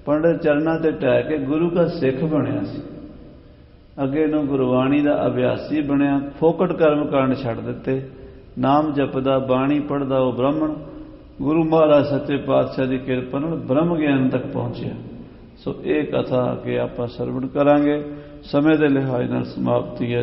ਪੰਡਤ ਚਰਨਾਂ ਤੇ ਟਹਿ ਕੇ ਗੁਰੂ ਦਾ ਸਿੱਖ ਬਣਿਆ ਸੀ। ਅੱਗੇ ਨੂੰ ਗੁਰਬਾਣੀ ਦਾ ਅਭਿਆਸੀ ਬਣਿਆ। ਫੋਕਟ ਕਰਮ ਕਾਂਡ ਛੱਡ ਦਿੱਤੇ। ਨਾਮ ਜਪਦਾ, ਬਾਣੀ ਪੜ੍ਹਦਾ ਉਹ ਬ੍ਰਾਹਮਣ ਗੁਰੂ ਮਹਾਰਾਜ ਸੱਚੇ ਪਾਤਸ਼ਾਹ ਦੀ ਕਿਰਪਾ ਨਾਲ ਬ੍ਰਹਮ ਗਿਆਨ ਤੱਕ ਪਹੁੰਚਿਆ। ਸੋ ਇਹ ਕਥਾ ਅੱਗੇ ਆਪਾਂ ਸਰਵਣ ਕਰਾਂਗੇ। ਸਮੇਂ ਦੇ ਲਿਹਾਜ਼ ਨਾਲ ਸਮਾਪਤੀ ਹੈ।